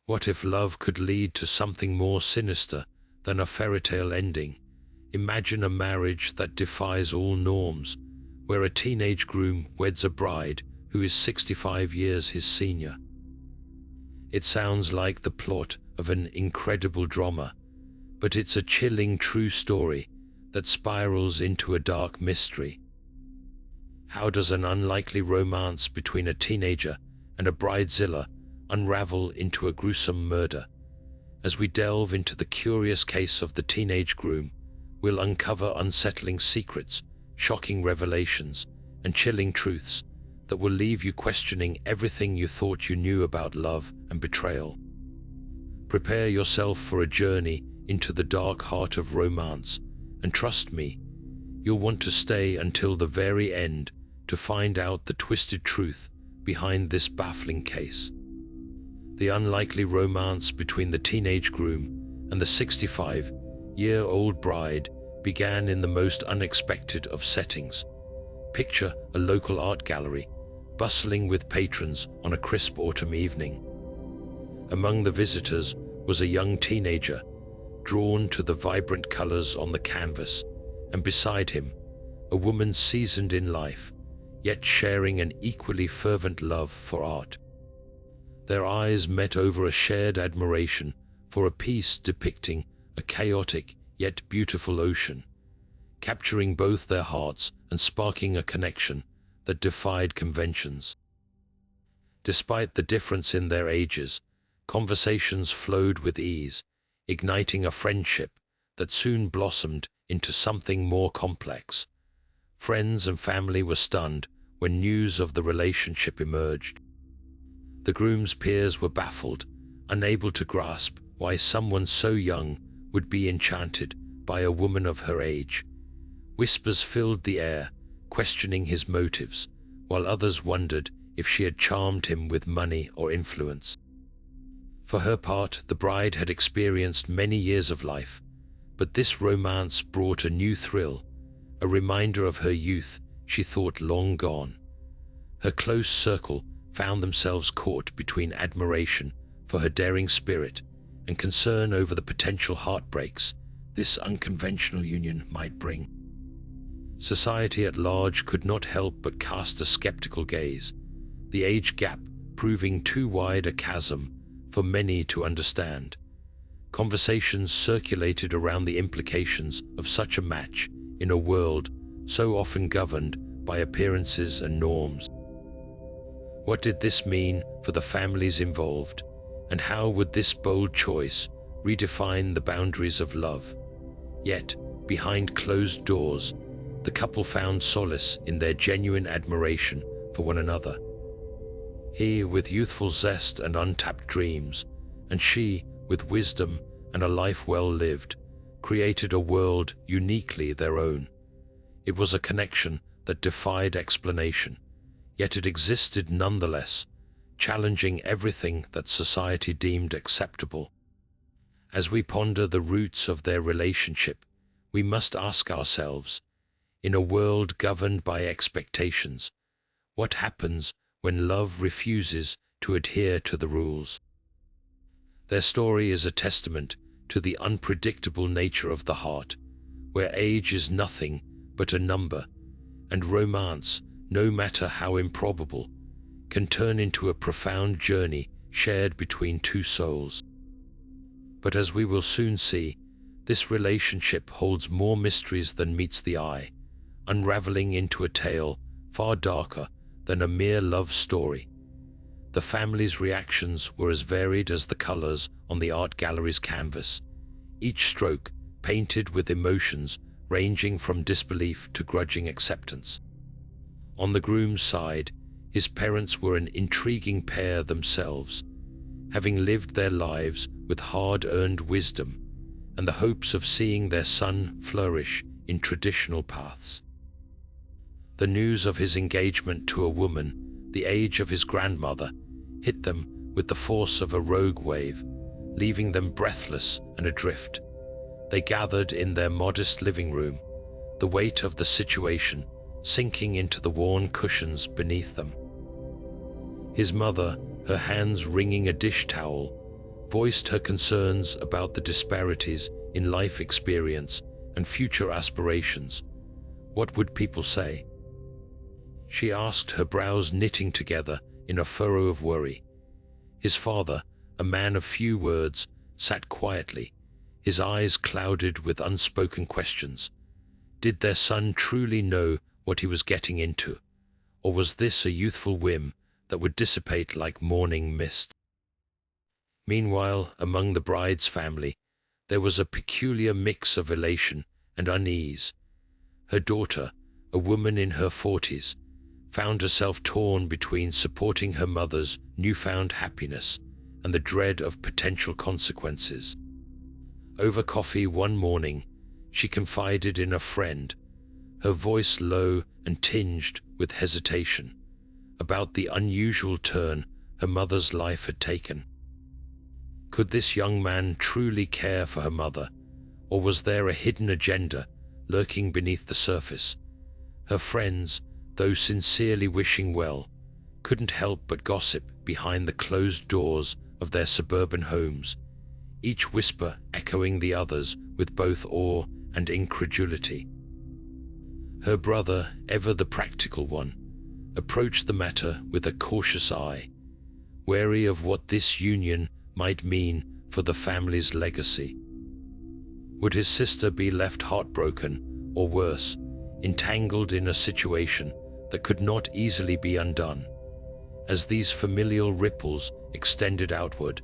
What if love could lead to something more sinister than a fairy tale ending? Imagine a marriage that defies all norms, where a teenage groom weds a bride who is 65 years his senior. It sounds like the plot of an incredible drama, but it's a chilling true story that spirals into a dark mystery. How does an unlikely romance between a teenager and a bridezilla unravel into a gruesome murder? As we delve into the curious case of the teenage groom, we'll uncover unsettling secrets, shocking revelations, and chilling truths that will leave you questioning everything you thought you knew about love and betrayal. Prepare yourself for a journey into the dark heart of romance, and trust me, you'll want to stay until the very end to find out the twisted truth behind this baffling case. The unlikely romance between the teenage groom and the 65-year-old bride began in the most unexpected of settings. Picture a local art gallery, bustling with patrons on a crisp autumn evening. Among the visitors was a young teenager, drawn to the vibrant colors on the canvas, and beside him, a woman seasoned in life, yet sharing an equally fervent love for art. Their eyes met over a shared admiration for a piece depicting a chaotic yet beautiful ocean, capturing both their hearts and sparking a connection that defied conventions. Despite the difference in their ages, conversations flowed with ease, igniting a friendship that soon blossomed into something more complex. Friends and family were stunned when news of the relationship emerged. The groom's peers were baffled, unable to grasp why someone so young would be enchanted by a woman of her age. Whispers filled the air, questioning his motives, while others wondered if she had charmed him with money or influence. For her part, the bride had experienced many years of life, but this romance brought a new thrill, a reminder of her youth she thought long gone. Her close circle found themselves caught between admiration for her daring spirit and concern over the potential heartbreaks this unconventional union might bring. Society at large could not help but cast a skeptical gaze, the age gap proving too wide a chasm for many to understand. Conversations circulated around the implications of such a match in a world so often governed by appearances and norms. What did this mean for the families involved, and how would this bold choice redefine the boundaries of love? Yet, behind closed doors, the couple found solace in their genuine admiration for one another. He with youthful zest and untapped dreams, and she with wisdom and a life well lived, created a world uniquely their own. It was a connection that defied explanation, yet it existed nonetheless, challenging everything that society deemed acceptable. As we ponder the roots of their relationship, we must ask ourselves, in a world governed by expectations, what happens when love refuses to adhere to the rules? Their story is a testament to the unpredictable nature of the heart, where age is nothing but a number, and romance, no matter how improbable, can turn into a profound journey shared between two souls. But as we will soon see, this relationship holds more mysteries than meets the eye, unraveling into a tale far darker than a mere love story. The family's reactions were as varied as the colors on the art gallery's canvas, each stroke painted with emotions ranging from disbelief to grudging acceptance. On the groom's side, his parents were an intriguing pair themselves, having lived their lives with hard-earned wisdom and the hopes of seeing their son flourish in traditional paths. The news of his engagement to a woman the age of his grandmother hit them with the force of a rogue wave, leaving them breathless and adrift. They gathered in their modest living room, the weight of the situation sinking into the worn cushions beneath them. His mother, her hands wringing a dish towel, voiced her concerns about the disparities in life experience and future aspirations. What would people say? She asked, her brows knitting together in a furrow of worry. His father, a man of few words, sat quietly, his eyes clouded with unspoken questions. Did their son truly know what he was getting into, or was this a youthful whim that would dissipate like morning mist? Meanwhile, among the bride's family, there was a peculiar mix of elation and unease. Her daughter, a woman in her 40s, found herself torn between supporting her mother's newfound happiness and the dread of potential consequences. Over coffee one morning, she confided in a friend, her voice low and tinged with hesitation, about the unusual turn her mother's life had taken. Could this young man truly care for her mother, or was there a hidden agenda lurking beneath the surface? Her friends, though sincerely wishing well, couldn't help but gossip behind the closed doors of their suburban homes, each whisper echoing the others with both awe and incredulity. Her brother, ever the practical one, approached the matter with a cautious eye, wary of what this union might mean for the family's legacy. Would his sister be left heartbroken, or worse, entangled in a situation that could not easily be undone? As these familial ripples extended outward,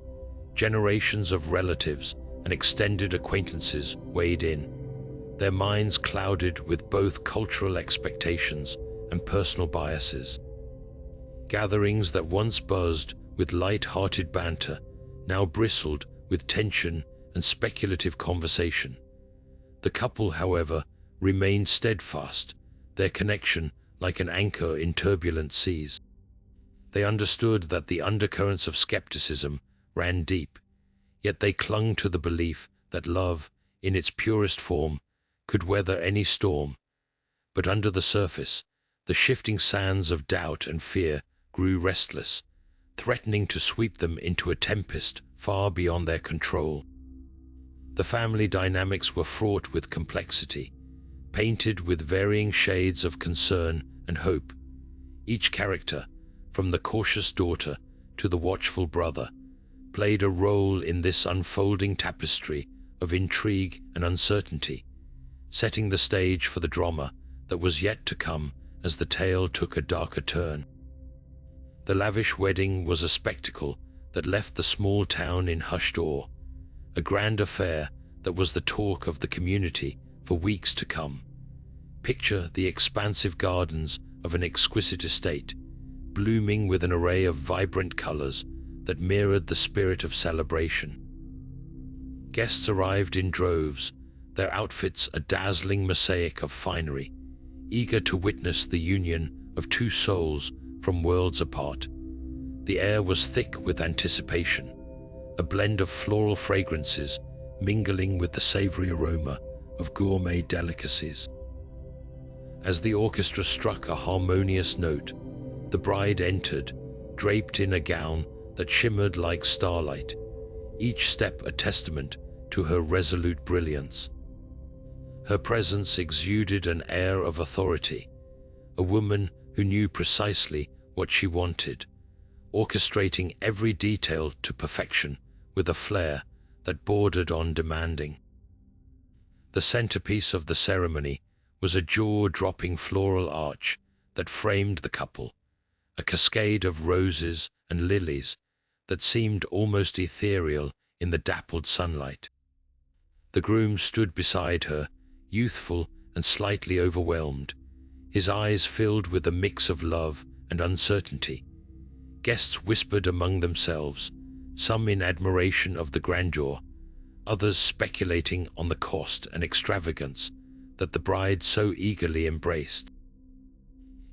generations of relatives and extended acquaintances weighed in, their minds clouded with both cultural expectations and personal biases. Gatherings that once buzzed with light-hearted banter now bristled with tension and speculative conversation. The couple, however, remained steadfast, their connection like an anchor in turbulent seas. They understood that the undercurrents of skepticism ran deep, yet they clung to the belief that love, in its purest form, could weather any storm. But under the surface, the shifting sands of doubt and fear grew restless, threatening to sweep them into a tempest far beyond their control. The family dynamics were fraught with complexity, painted with varying shades of concern and hope. Each character, from the cautious daughter to the watchful brother, played a role in this unfolding tapestry of intrigue and uncertainty, setting the stage for the drama that was yet to come as the tale took a darker turn. The lavish wedding was a spectacle that left the small town in hushed awe, a grand affair that was the talk of the community for weeks to come. Picture the expansive gardens of an exquisite estate, blooming with an array of vibrant colors that mirrored the spirit of celebration. Guests arrived in droves, their outfits a dazzling mosaic of finery, eager to witness the union of two souls from worlds apart. The air was thick with anticipation, a blend of floral fragrances mingling with the savory aroma of gourmet delicacies. As the orchestra struck a harmonious note, the bride entered, draped in a gown that shimmered like starlight, each step a testament to her resolute brilliance. Her presence exuded an air of authority, a woman who knew precisely what she wanted, orchestrating every detail to perfection with a flair that bordered on demanding. The centerpiece of the ceremony was a jaw-dropping floral arch that framed the couple, a cascade of roses and lilies that seemed almost ethereal in the dappled sunlight. The groom stood beside her, youthful and slightly overwhelmed, his eyes filled with a mix of love and uncertainty. Guests whispered among themselves, some in admiration of the grandeur, others speculating on the cost and extravagance that the bride so eagerly embraced.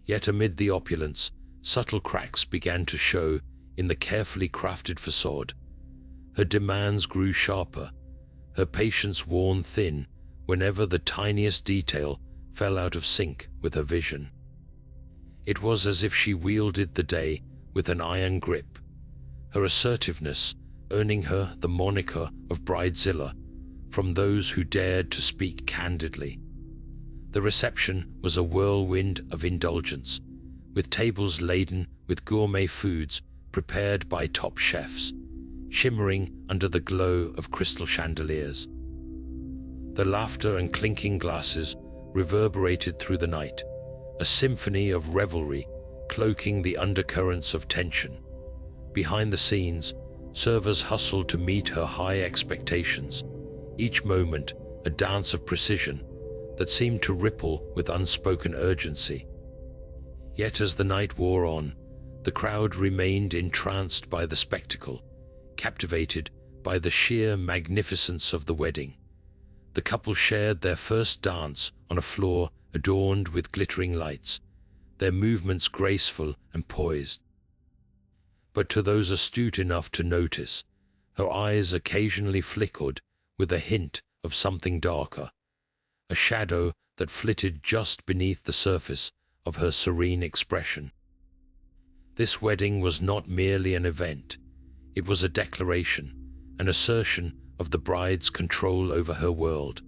Yet amid the opulence, subtle cracks began to show in the carefully crafted facade. Her demands grew sharper, her patience worn thin whenever the tiniest detail fell out of sync with her vision. It was as if she wielded the day with an iron grip, her assertiveness earning her the moniker of Bridezilla from those who dared to speak candidly. The reception was a whirlwind of indulgence, with tables laden with gourmet foods prepared by top chefs, shimmering under the glow of crystal chandeliers. The laughter and clinking glasses reverberated through the night, a symphony of revelry cloaking the undercurrents of tension. Behind the scenes, servers hustled to meet her high expectations, each moment a dance of precision that seemed to ripple with unspoken urgency. Yet as the night wore on, the crowd remained entranced by the spectacle, captivated by the sheer magnificence of the wedding. The couple shared their first dance on a floor adorned with glittering lights, their movements graceful and poised. But to those astute enough to notice, her eyes occasionally flickered with a hint of something darker, a shadow that flitted just beneath the surface of her serene expression. This wedding was not merely an event, it was a declaration, an assertion of the bride's control over her world.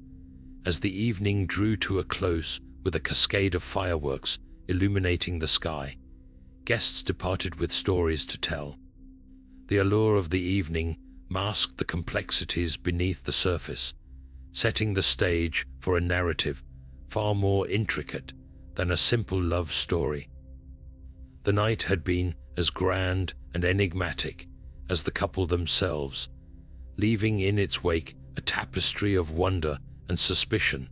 As the evening drew to a close with a cascade of fireworks illuminating the sky, guests departed with stories to tell. The allure of the evening masked the complexities beneath the surface, setting the stage for a narrative far more intricate than a simple love story. The night had been as grand and enigmatic as the couple themselves, leaving in its wake a tapestry of wonder and suspicion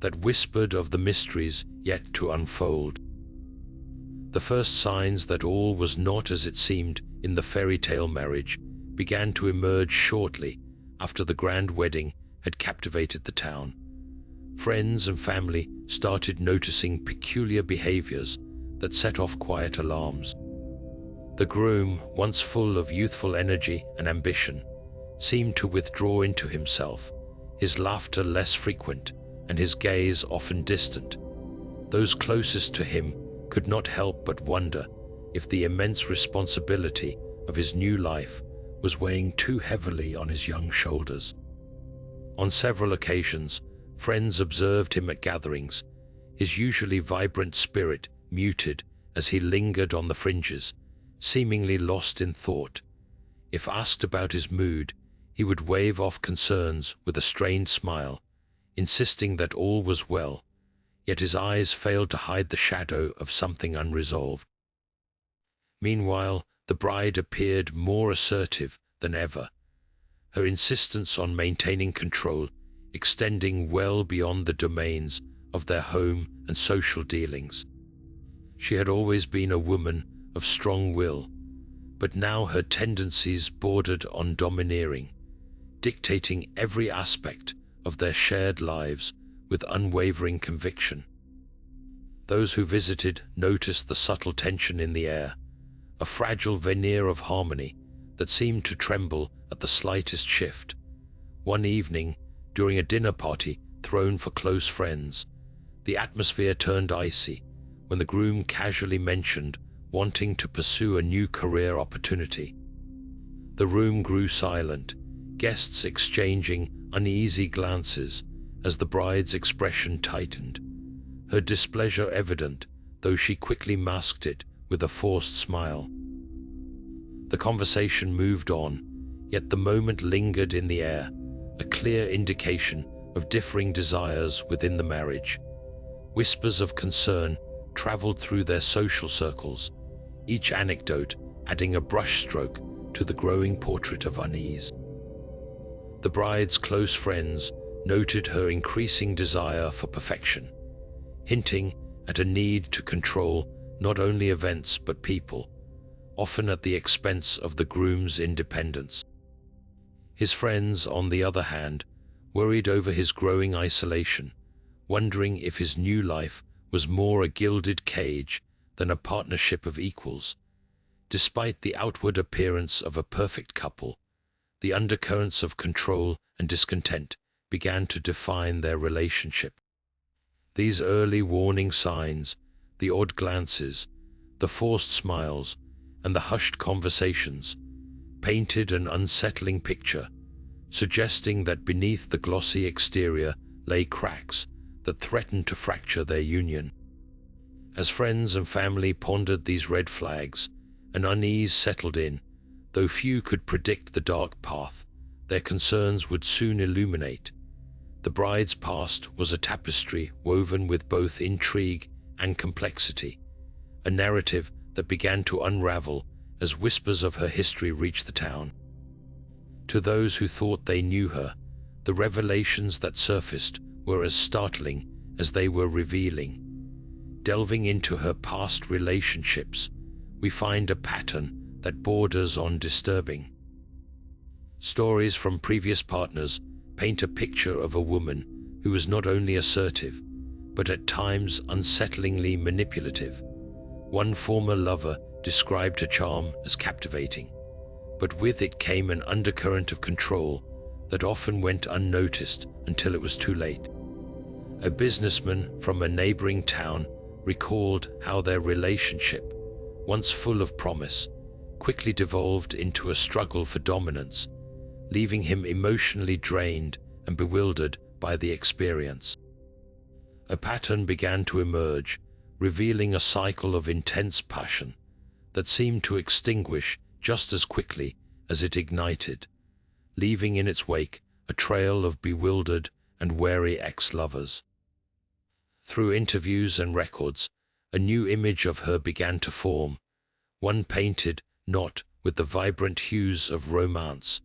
that whispered of the mysteries yet to unfold. The first signs that all was not as it seemed in the fairy tale marriage began to emerge shortly after the grand wedding had captivated the town. Friends and family started noticing peculiar behaviors that set off quiet alarms. The groom, once full of youthful energy and ambition, seemed to withdraw into himself, his laughter less frequent and his gaze often distant. Those closest to him could not help but wonder if the immense responsibility of his new life was weighing too heavily on his young shoulders. On several occasions, friends observed him at gatherings, his usually vibrant spirit muted as he lingered on the fringes, seemingly lost in thought. If asked about his mood, he would wave off concerns with a strained smile, insisting that all was well, yet his eyes failed to hide the shadow of something unresolved. Meanwhile, the bride appeared more assertive than ever, her insistence on maintaining control extending well beyond the domains of their home and social dealings. She had always been a woman of strong will, but now her tendencies bordered on domineering, dictating every aspect of their shared lives with unwavering conviction. Those who visited noticed the subtle tension in the air, a fragile veneer of harmony that seemed to tremble at the slightest shift. One evening, during a dinner party thrown for close friends, the atmosphere turned icy when the groom casually mentioned wanting to pursue a new career opportunity. The room grew silent, guests exchanging uneasy glances as the bride's expression tightened, her displeasure evident, though she quickly masked it with a forced smile. The conversation moved on, yet the moment lingered in the air, a clear indication of differing desires within the marriage. Whispers of concern traveled through their social circles, each anecdote adding a brushstroke to the growing portrait of unease. The bride's close friends noted her increasing desire for perfection, hinting at a need to control not only events but people, often at the expense of the groom's independence. His friends, on the other hand, worried over his growing isolation, wondering if his new life was more a gilded cage than a partnership of equals. Despite the outward appearance of a perfect couple, the undercurrents of control and discontent began to define their relationship. These early warning signs, the odd glances, the forced smiles, and the hushed conversations, painted an unsettling picture, suggesting that beneath the glossy exterior lay cracks that threatened to fracture their union. As friends and family pondered these red flags, an unease settled in. Though few could predict the dark path their concerns would soon illuminate. The bride's past was a tapestry woven with both intrigue and complexity, a narrative that began to unravel as whispers of her history reached the town. To those who thought they knew her, the revelations that surfaced were as startling as they were revealing. Delving into her past relationships, we find a pattern that borders on disturbing. Stories from previous partners paint a picture of a woman who was not only assertive, but at times unsettlingly manipulative. One former lover described her charm as captivating, but with it came an undercurrent of control that often went unnoticed until it was too late. A businessman from a neighboring town recalled how their relationship, once full of promise, quickly devolved into a struggle for dominance, leaving him emotionally drained and bewildered by the experience. A pattern began to emerge, revealing a cycle of intense passion that seemed to extinguish just as quickly as it ignited, leaving in its wake a trail of bewildered and wary ex-lovers. Through interviews and records, a new image of her began to form, one painted not with the vibrant hues of romance,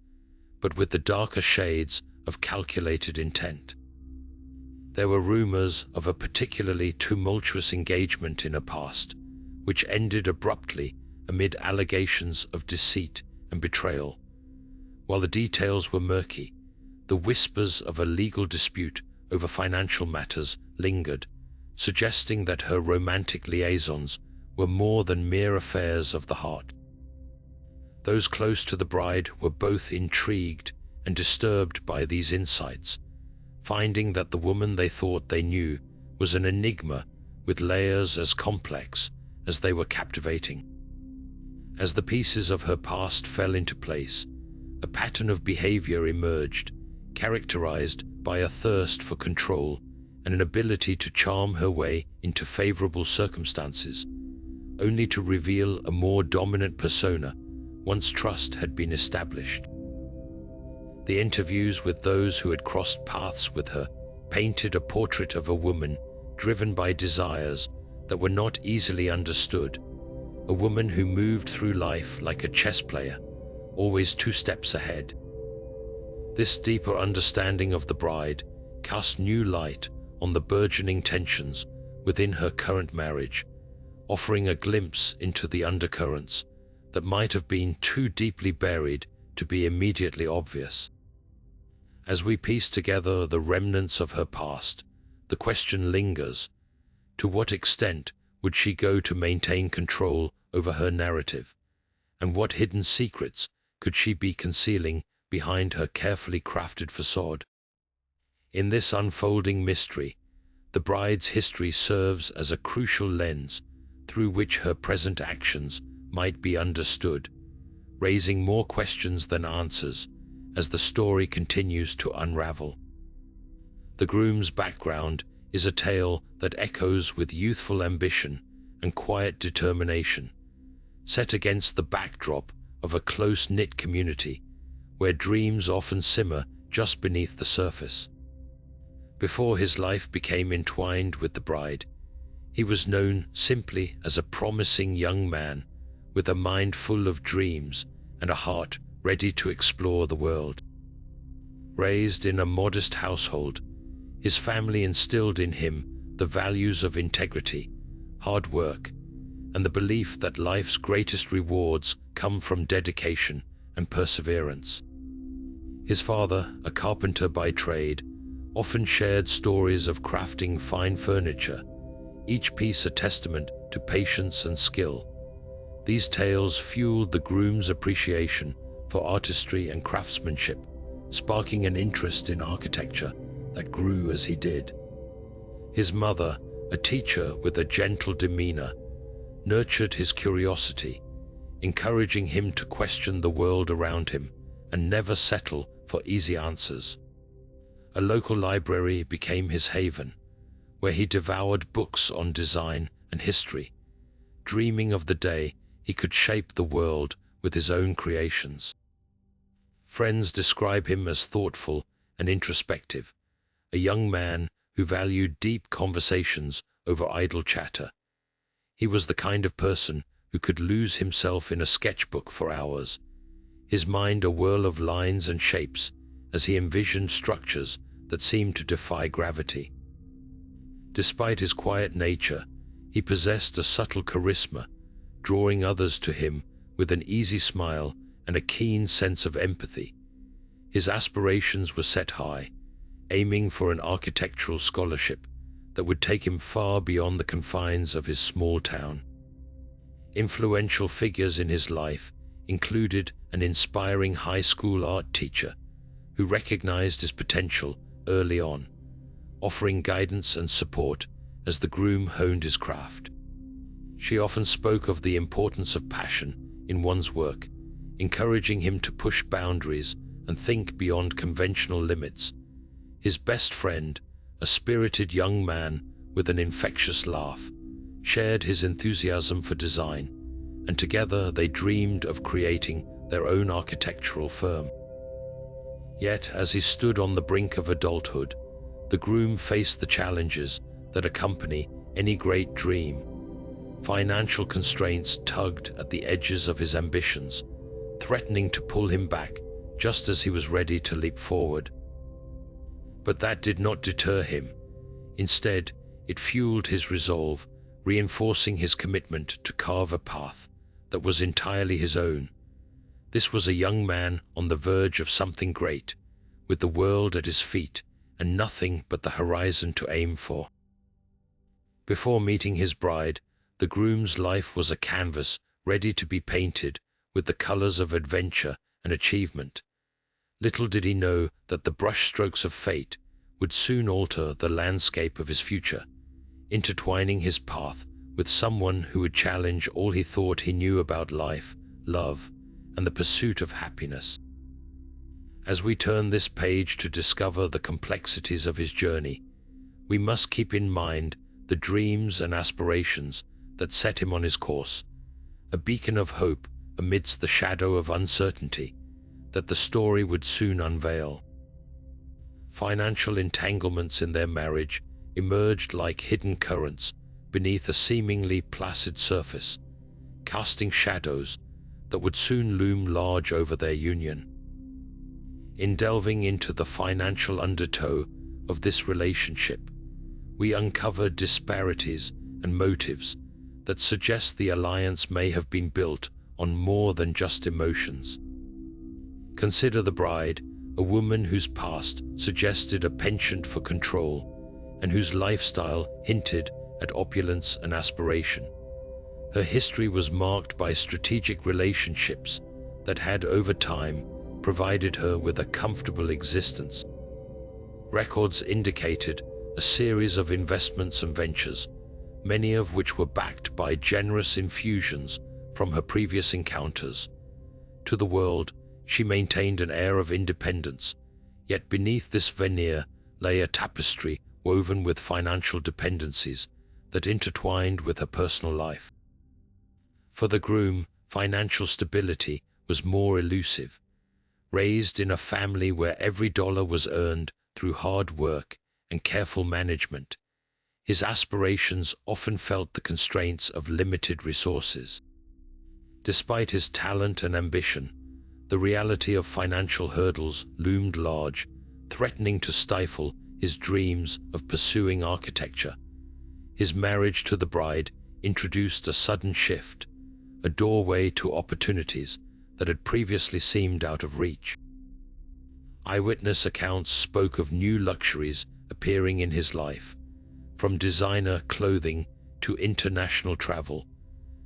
but with the darker shades of calculated intent. There were rumors of a particularly tumultuous engagement in her past, which ended abruptly amid allegations of deceit and betrayal. While the details were murky, the whispers of a legal dispute over financial matters lingered, suggesting that her romantic liaisons were more than mere affairs of the heart. Those close to the bride were both intrigued and disturbed by these insights, finding that the woman they thought they knew was an enigma with layers as complex as they were captivating. As the pieces of her past fell into place, a pattern of behavior emerged, characterized by a thirst for control and an ability to charm her way into favorable circumstances, only to reveal a more dominant persona once trust had been established. The interviews with those who had crossed paths with her painted a portrait of a woman driven by desires that were not easily understood, a woman who moved through life like a chess player, always 2 steps ahead. This deeper understanding of the bride cast new light on the burgeoning tensions within her current marriage, offering a glimpse into the undercurrents that might have been too deeply buried to be immediately obvious. As we piece together the remnants of her past, the question lingers: to what extent would she go to maintain control over her narrative? And what hidden secrets could she be concealing behind her carefully crafted facade? In this unfolding mystery, the bride's history serves as a crucial lens through which her present actions might be understood, raising more questions than answers as the story continues to unravel. The groom's background is a tale that echoes with youthful ambition and quiet determination, set against the backdrop of a close-knit community where dreams often simmer just beneath the surface. Before his life became entwined with the bride, he was known simply as a promising young man with a mind full of dreams and a heart ready to explore the world. Raised in a modest household, his family instilled in him the values of integrity, hard work, and the belief that life's greatest rewards come from dedication and perseverance. His father, a carpenter by trade, often shared stories of crafting fine furniture, each piece a testament to patience and skill. These tales fueled the groom's appreciation for artistry and craftsmanship, sparking an interest in architecture that grew as he did. His mother, a teacher with a gentle demeanor, nurtured his curiosity, encouraging him to question the world around him and never settle for easy answers. A local library became his haven, where he devoured books on design and history, dreaming of the day he could shape the world with his own creations. Friends describe him as thoughtful and introspective, a young man who valued deep conversations over idle chatter. He was the kind of person who could lose himself in a sketchbook for hours, his mind a whirl of lines and shapes as he envisioned structures that seemed to defy gravity. Despite his quiet nature, he possessed a subtle charisma, drawing others to him with an easy smile and a keen sense of empathy. His aspirations were set high, aiming for an architectural scholarship that would take him far beyond the confines of his small town. Influential figures in his life included an inspiring high school art teacher who recognized his potential early on, offering guidance and support as the groom honed his craft. She often spoke of the importance of passion in one's work, encouraging him to push boundaries and think beyond conventional limits. His best friend, a spirited young man with an infectious laugh, shared his enthusiasm for design, and together they dreamed of creating their own architectural firm. Yet, as he stood on the brink of adulthood, the groom faced the challenges that accompany any great dream. Financial constraints tugged at the edges of his ambitions, threatening to pull him back just as he was ready to leap forward. But that did not deter him. Instead, it fueled his resolve, reinforcing his commitment to carve a path that was entirely his own. This was a young man on the verge of something great, with the world at his feet and nothing but the horizon to aim for. Before meeting his bride, the groom's life was a canvas ready to be painted with the colors of adventure and achievement. Little did he know that the brushstrokes of fate would soon alter the landscape of his future, intertwining his path with someone who would challenge all he thought he knew about life, love, and the pursuit of happiness. As we turn this page to discover the complexities of his journey, we must keep in mind the dreams and aspirations that set him on his course, a beacon of hope amidst the shadow of uncertainty that the story would soon unveil. Financial entanglements in their marriage emerged like hidden currents beneath a seemingly placid surface, casting shadows that would soon loom large over their union. In delving into the financial undertow of this relationship, we uncover disparities and motives that suggest the alliance may have been built on more than just emotions. Consider the bride, a woman whose past suggested a penchant for control and whose lifestyle hinted at opulence and aspiration. Her history was marked by strategic relationships that had, over time, provided her with a comfortable existence. Records indicated a series of investments and ventures, many of which were backed by generous infusions from her previous encounters. To the world, she maintained an air of independence, yet beneath this veneer lay a tapestry woven with financial dependencies that intertwined with her personal life. For the groom, financial stability was more elusive. Raised in a family where every dollar was earned through hard work and careful management, his aspirations often felt the constraints of limited resources. Despite his talent and ambition, the reality of financial hurdles loomed large, threatening to stifle his dreams of pursuing architecture. His marriage to the bride introduced a sudden shift, a doorway to opportunities that had previously seemed out of reach. Eyewitness accounts spoke of new luxuries appearing in his life, from designer clothing to international travel,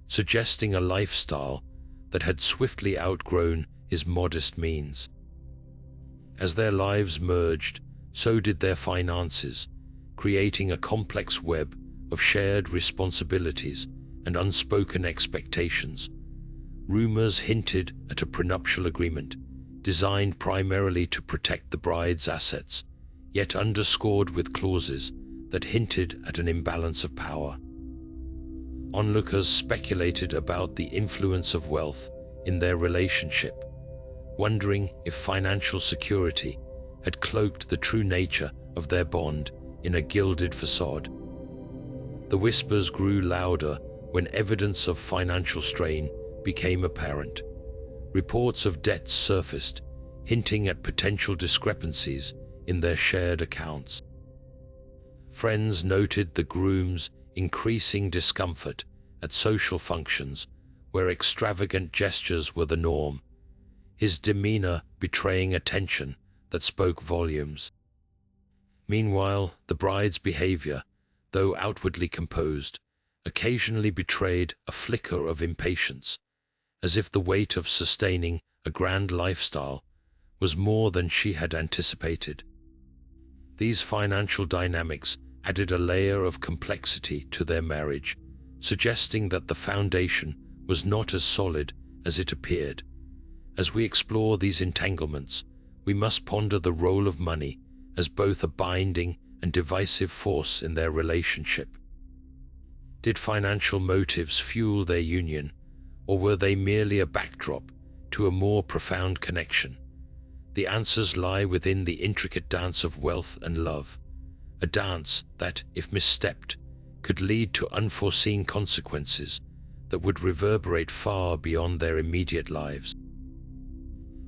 suggesting a lifestyle that had swiftly outgrown his modest means. As their lives merged, so did their finances, creating a complex web of shared responsibilities and unspoken expectations. Rumors hinted at a prenuptial agreement, designed primarily to protect the bride's assets, yet underscored with clauses that hinted at an imbalance of power. Onlookers speculated about the influence of wealth in their relationship, wondering if financial security had cloaked the true nature of their bond in a gilded facade. The whispers grew louder when evidence of financial strain became apparent. Reports of debts surfaced, hinting at potential discrepancies in their shared accounts. Friends noted the groom's increasing discomfort at social functions where extravagant gestures were the norm, his demeanor betraying a tension that spoke volumes. Meanwhile, the bride's behavior, though outwardly composed, occasionally betrayed a flicker of impatience, as if the weight of sustaining a grand lifestyle was more than she had anticipated. These financial dynamics added a layer of complexity to their marriage, suggesting that the foundation was not as solid as it appeared. As we explore these entanglements, we must ponder the role of money as both a binding and divisive force in their relationship. Did financial motives fuel their union, or were they merely a backdrop to a more profound connection? The answers lie within the intricate dance of wealth and love, a dance that, if misstepped, could lead to unforeseen consequences that would reverberate far beyond their immediate lives.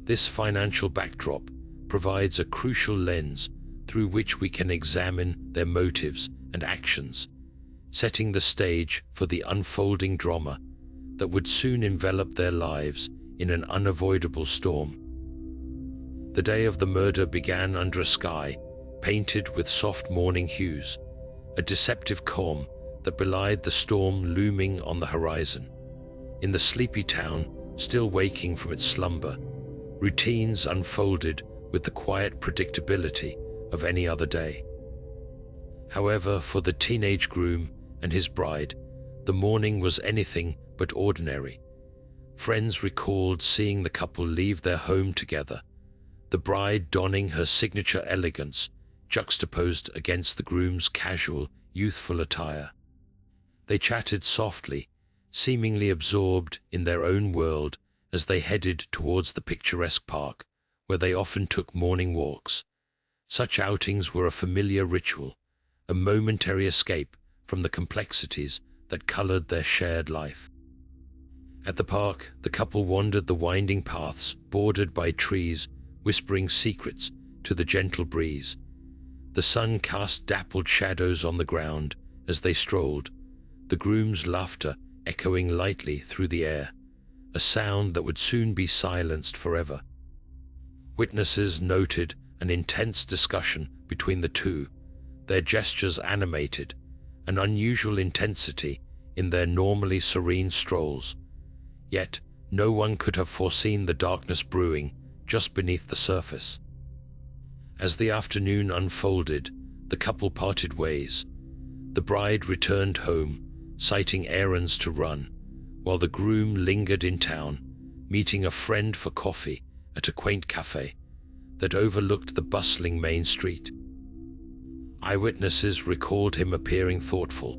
This financial backdrop provides a crucial lens through which we can examine their motives and actions, setting the stage for the unfolding drama that would soon envelop their lives in an unavoidable storm. The day of the murder began under a sky painted with soft morning hues, a deceptive calm that belied the storm looming on the horizon. In the sleepy town, still waking from its slumber, routines unfolded with the quiet predictability of any other day. However, for the teenage groom and his bride, the morning was anything but ordinary. Friends recalled seeing the couple leave their home together, the bride donning her signature elegance juxtaposed against the groom's casual, youthful attire. They chatted softly, seemingly absorbed in their own world as they headed towards the picturesque park, where they often took morning walks. Such outings were a familiar ritual, a momentary escape from the complexities that colored their shared life. At the park, the couple wandered the winding paths bordered by trees, whispering secrets to the gentle breeze. The sun cast dappled shadows on the ground as they strolled, the groom's laughter echoing lightly through the air, a sound that would soon be silenced forever. Witnesses noted an intense discussion between the two, their gestures animated, an unusual intensity in their normally serene strolls. Yet, no one could have foreseen the darkness brewing just beneath the surface. As the afternoon unfolded, the couple parted ways. The bride returned home, citing errands to run, while the groom lingered in town, meeting a friend for coffee at a quaint cafe that overlooked the bustling main street. Eyewitnesses recalled him appearing thoughtful,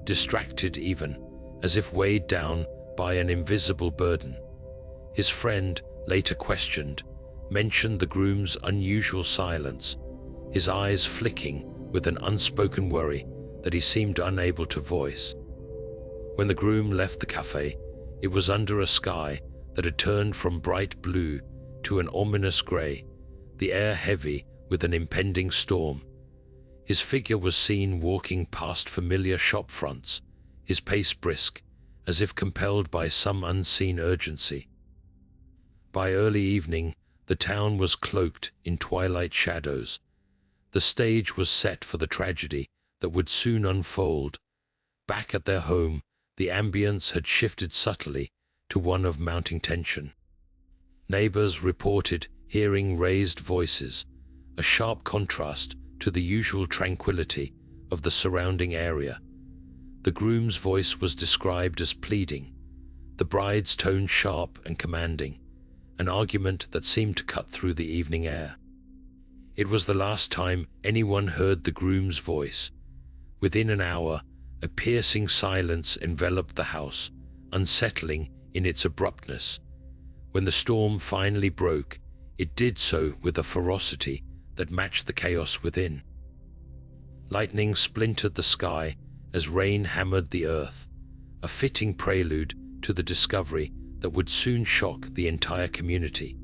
distracted even, as if weighed down by an invisible burden. His friend, later questioned, mentioned the groom's unusual silence, his eyes flicking with an unspoken worry that he seemed unable to voice. When the groom left the cafe, it was under a sky that had turned from bright blue to an ominous grey, the air heavy with an impending storm. His figure was seen walking past familiar shop fronts, his pace brisk, as if compelled by some unseen urgency. By early evening, the town was cloaked in twilight shadows. The stage was set for the tragedy that would soon unfold. Back at their home, the ambience had shifted subtly to one of mounting tension. Neighbors reported hearing raised voices, a sharp contrast to the usual tranquility of the surrounding area. The groom's voice was described as pleading, the bride's tone sharp and commanding, an argument that seemed to cut through the evening air. It was the last time anyone heard the groom's voice. Within an hour, a piercing silence enveloped the house, unsettling in its abruptness. When the storm finally broke, it did so with a ferocity that matched the chaos within. Lightning splintered the sky as rain hammered the earth, a fitting prelude to the discovery that would soon shock the entire community.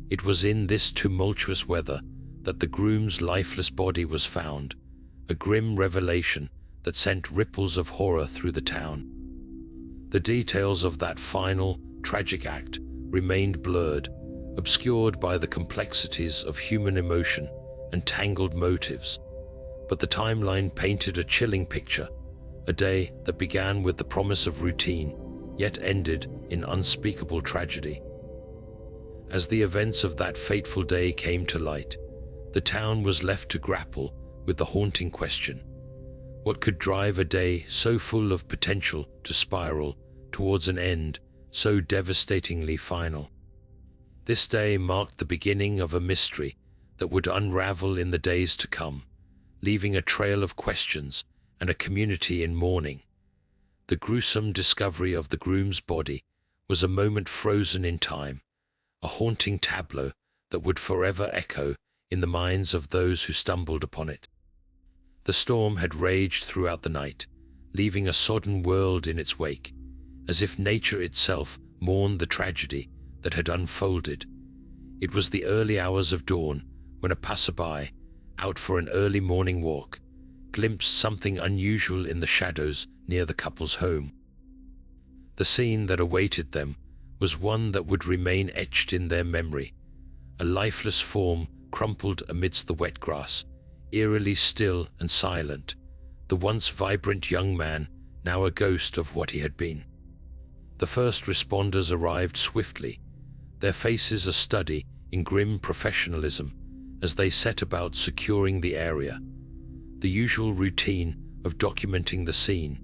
It was in this tumultuous weather that the groom's lifeless body was found, a grim revelation that sent ripples of horror through the town. The details of that final, tragic act remained blurred, obscured by the complexities of human emotion and tangled motives. But the timeline painted a chilling picture, a day that began with the promise of routine, yet ended in unspeakable tragedy. As the events of that fateful day came to light, the town was left to grapple with the haunting question: what could drive a day so full of potential to spiral towards an end so devastatingly final? This day marked the beginning of a mystery that would unravel in the days to come, leaving a trail of questions and a community in mourning. The gruesome discovery of the groom's body was a moment frozen in time, a haunting tableau that would forever echo in the minds of those who stumbled upon it. The storm had raged throughout the night, leaving a sodden world in its wake, as if nature itself mourned the tragedy that had unfolded. It was the early hours of dawn when a passerby, out for an early morning walk, glimpsed something unusual in the shadows near the couple's home. The scene that awaited them was one that would remain etched in their memory, a lifeless form crumpled amidst the wet grass, eerily still and silent, the once vibrant young man now a ghost of what he had been. The first responders arrived swiftly, their faces a study in grim professionalism as they set about securing the area. The usual routine of documenting the scene,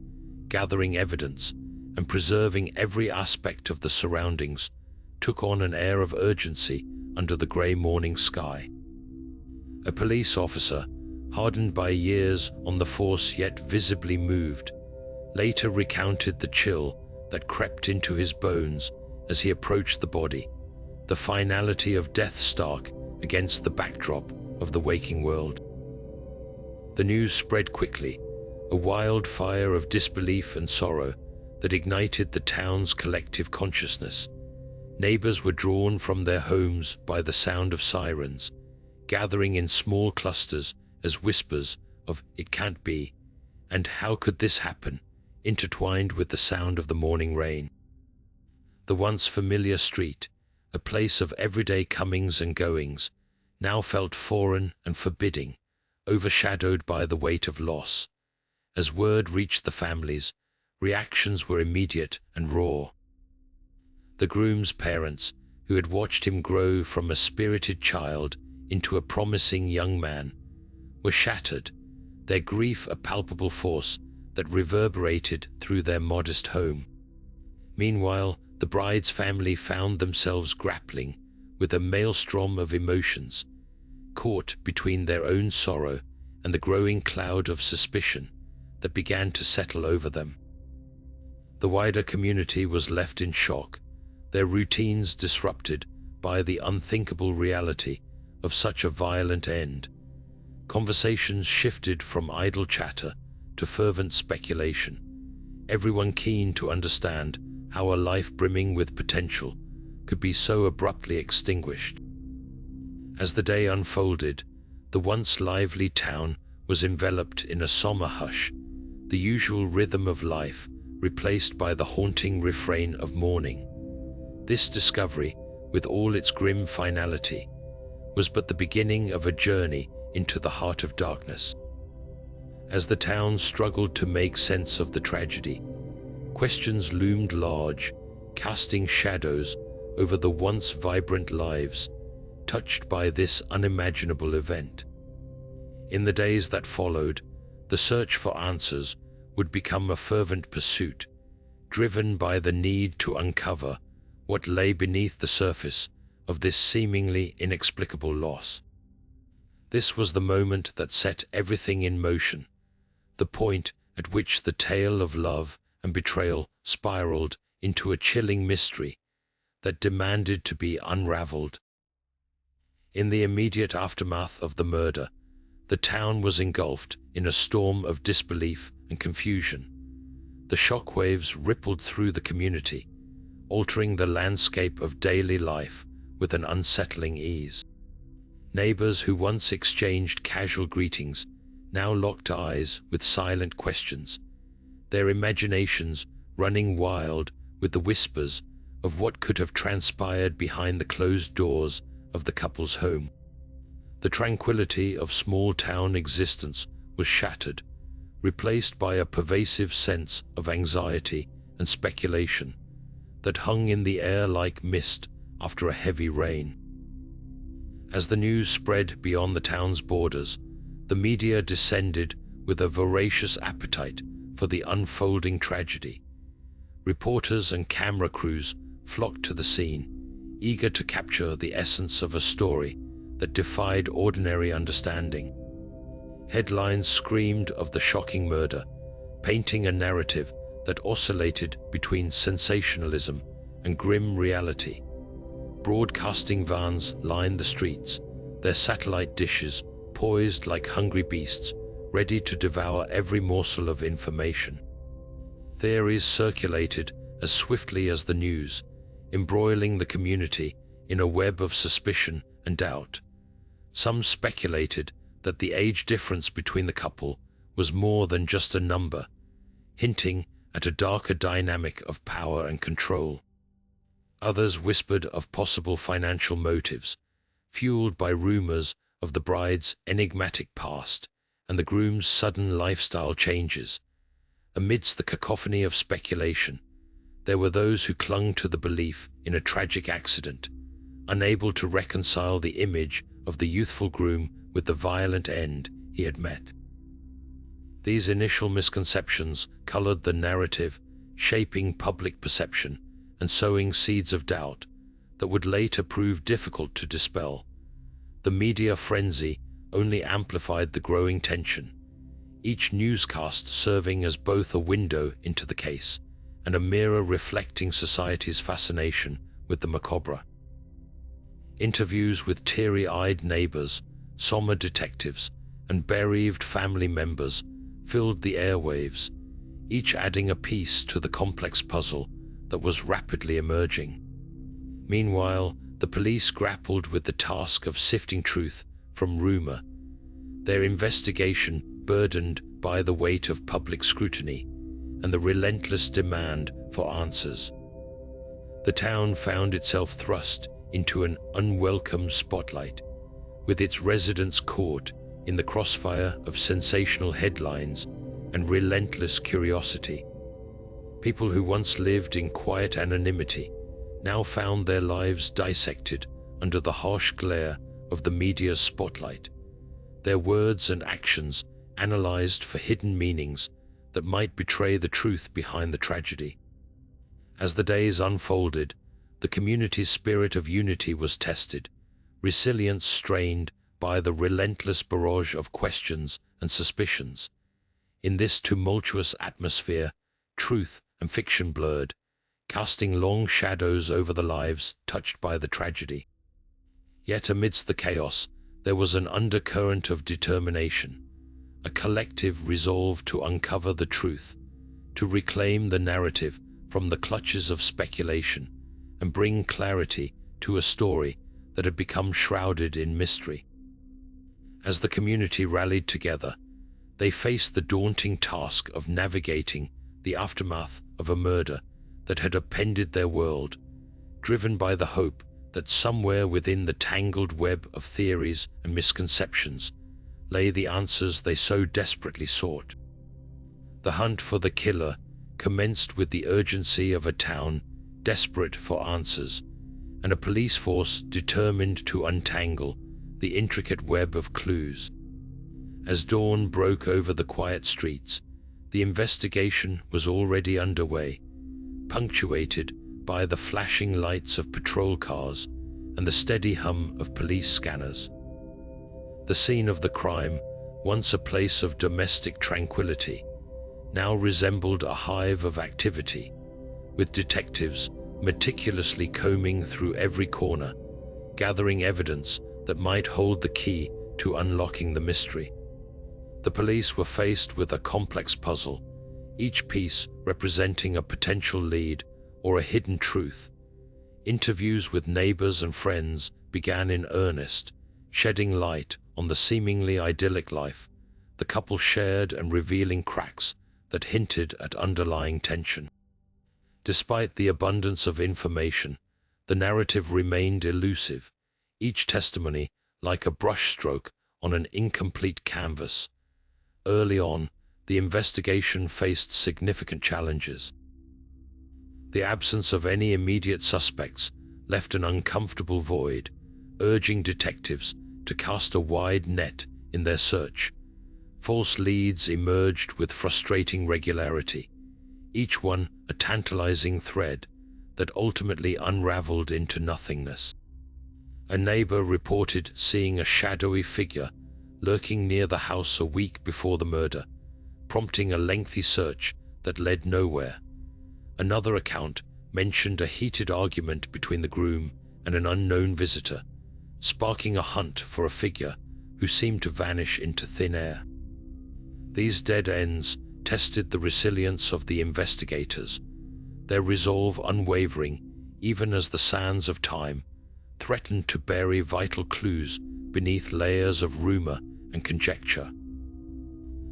gathering evidence, and preserving every aspect of the surroundings took on an air of urgency under the grey morning sky. A police officer, hardened by years on the force yet visibly moved, later recounted the chill that crept into his bones as he approached the body, the finality of death stark against the backdrop of the waking world. The news spread quickly, a wildfire of disbelief and sorrow that ignited the town's collective consciousness. Neighbors were drawn from their homes by the sound of sirens, gathering in small clusters as whispers of "it can't be" and "how could this happen" intertwined with the sound of the morning rain. The once familiar street, a place of everyday comings and goings, now felt foreign and forbidding, overshadowed by the weight of loss. As word reached the families, reactions were immediate and raw. The groom's parents, who had watched him grow from a spirited child into a promising young man, were shattered, their grief a palpable force that reverberated through their modest home. Meanwhile, the bride's family found themselves grappling with a maelstrom of emotions, caught between their own sorrow and the growing cloud of suspicion that began to settle over them. The wider community was left in shock, their routines disrupted by the unthinkable reality of such a violent end. Conversations shifted from idle chatter to fervent speculation, everyone keen to understand how a life brimming with potential could be so abruptly extinguished. As the day unfolded, the once lively town was enveloped in a somber hush, the usual rhythm of life replaced by the haunting refrain of mourning. This discovery, with all its grim finality, was but the beginning of a journey into the heart of darkness. As the town struggled to make sense of the tragedy, questions loomed large, casting shadows over the once vibrant lives touched by this unimaginable event. In the days that followed, the search for answers would become a fervent pursuit, driven by the need to uncover what lay beneath the surface of this seemingly inexplicable loss. This was the moment that set everything in motion, the point at which the tale of love and betrayal spiraled into a chilling mystery that demanded to be unraveled. In the immediate aftermath of the murder, the town was engulfed in a storm of disbelief and confusion. The shockwaves rippled through the community, altering the landscape of daily life with an unsettling ease. Neighbors who once exchanged casual greetings now locked eyes with silent questions, their imaginations running wild with the whispers of what could have transpired behind the closed doors of the couple's home. The tranquility of small-town existence was shattered, replaced by a pervasive sense of anxiety and speculation that hung in the air like mist after a heavy rain. As the news spread beyond the town's borders, the media descended with a voracious appetite for the unfolding tragedy. Reporters and camera crews flocked to the scene, eager to capture the essence of a story that defied ordinary understanding. Headlines screamed of the shocking murder, painting a narrative that oscillated between sensationalism and grim reality. Broadcasting vans lined the streets, their satellite dishes poised like hungry beasts, ready to devour every morsel of information. Theories circulated as swiftly as the news, embroiling the community in a web of suspicion and doubt. Some speculated that the age difference between the couple was more than just a number, hinting at a darker dynamic of power and control. Others whispered of possible financial motives, fueled by rumors of the bride's enigmatic past and the groom's sudden lifestyle changes. Amidst the cacophony of speculation, there were those who clung to the belief in a tragic accident, unable to reconcile the image of the youthful groom with the violent end he had met. These initial misconceptions colored the narrative, shaping public perception and sowing seeds of doubt that would later prove difficult to dispel. The media frenzy only amplified the growing tension, each newscast serving as both a window into the case and a mirror reflecting society's fascination with the macabre. Interviews with teary-eyed neighbors, somber detectives, and bereaved family members filled the airwaves, each adding a piece to the complex puzzle that was rapidly emerging. Meanwhile, the police grappled with the task of sifting truth from rumor, their investigation burdened by the weight of public scrutiny and the relentless demand for answers. The town found itself thrust into an unwelcome spotlight, with its residents caught in the crossfire of sensational headlines and relentless curiosity. People who once lived in quiet anonymity now found their lives dissected under the harsh glare of the media's spotlight, their words and actions analyzed for hidden meanings that might betray the truth behind the tragedy. As the days unfolded, the community's spirit of unity was tested, resilience strained by the relentless barrage of questions and suspicions. In this tumultuous atmosphere, truth and fiction blurred, casting long shadows over the lives touched by the tragedy. Yet amidst the chaos, there was an undercurrent of determination, a collective resolve to uncover the truth, to reclaim the narrative from the clutches of speculation, and bring clarity to a story that had become shrouded in mystery. As the community rallied together, they faced the daunting task of navigating the aftermath of a murder that had upended their world, driven by the hope that somewhere within the tangled web of theories and misconceptions lay the answers they so desperately sought. The hunt for the killer commenced with the urgency of a town desperate for answers, and a police force determined to untangle the intricate web of clues. As dawn broke over the quiet streets, the investigation was already underway, punctuated by the flashing lights of patrol cars and the steady hum of police scanners. The scene of the crime, once a place of domestic tranquility, now resembled a hive of activity, with detectives meticulously combing through every corner, gathering evidence that might hold the key to unlocking the mystery. The police were faced with a complex puzzle, each piece representing a potential lead or a hidden truth. Interviews with neighbors and friends began in earnest, shedding light on the seemingly idyllic life the couple shared and revealing cracks that hinted at underlying tension. Despite the abundance of information, the narrative remained elusive, each testimony like a brushstroke on an incomplete canvas. Early on, the investigation faced significant challenges. The absence of any immediate suspects left an uncomfortable void, urging detectives to cast a wide net in their search. False leads emerged with frustrating regularity, each one a tantalizing thread that ultimately unraveled into nothingness. A neighbor reported seeing a shadowy figure lurking near the house a week before the murder, prompting a lengthy search that led nowhere. Another account mentioned a heated argument between the groom and an unknown visitor, sparking a hunt for a figure who seemed to vanish into thin air. These dead ends tested the resilience of the investigators, their resolve unwavering even as the sands of time threatened to bury vital clues beneath layers of rumor and conjecture.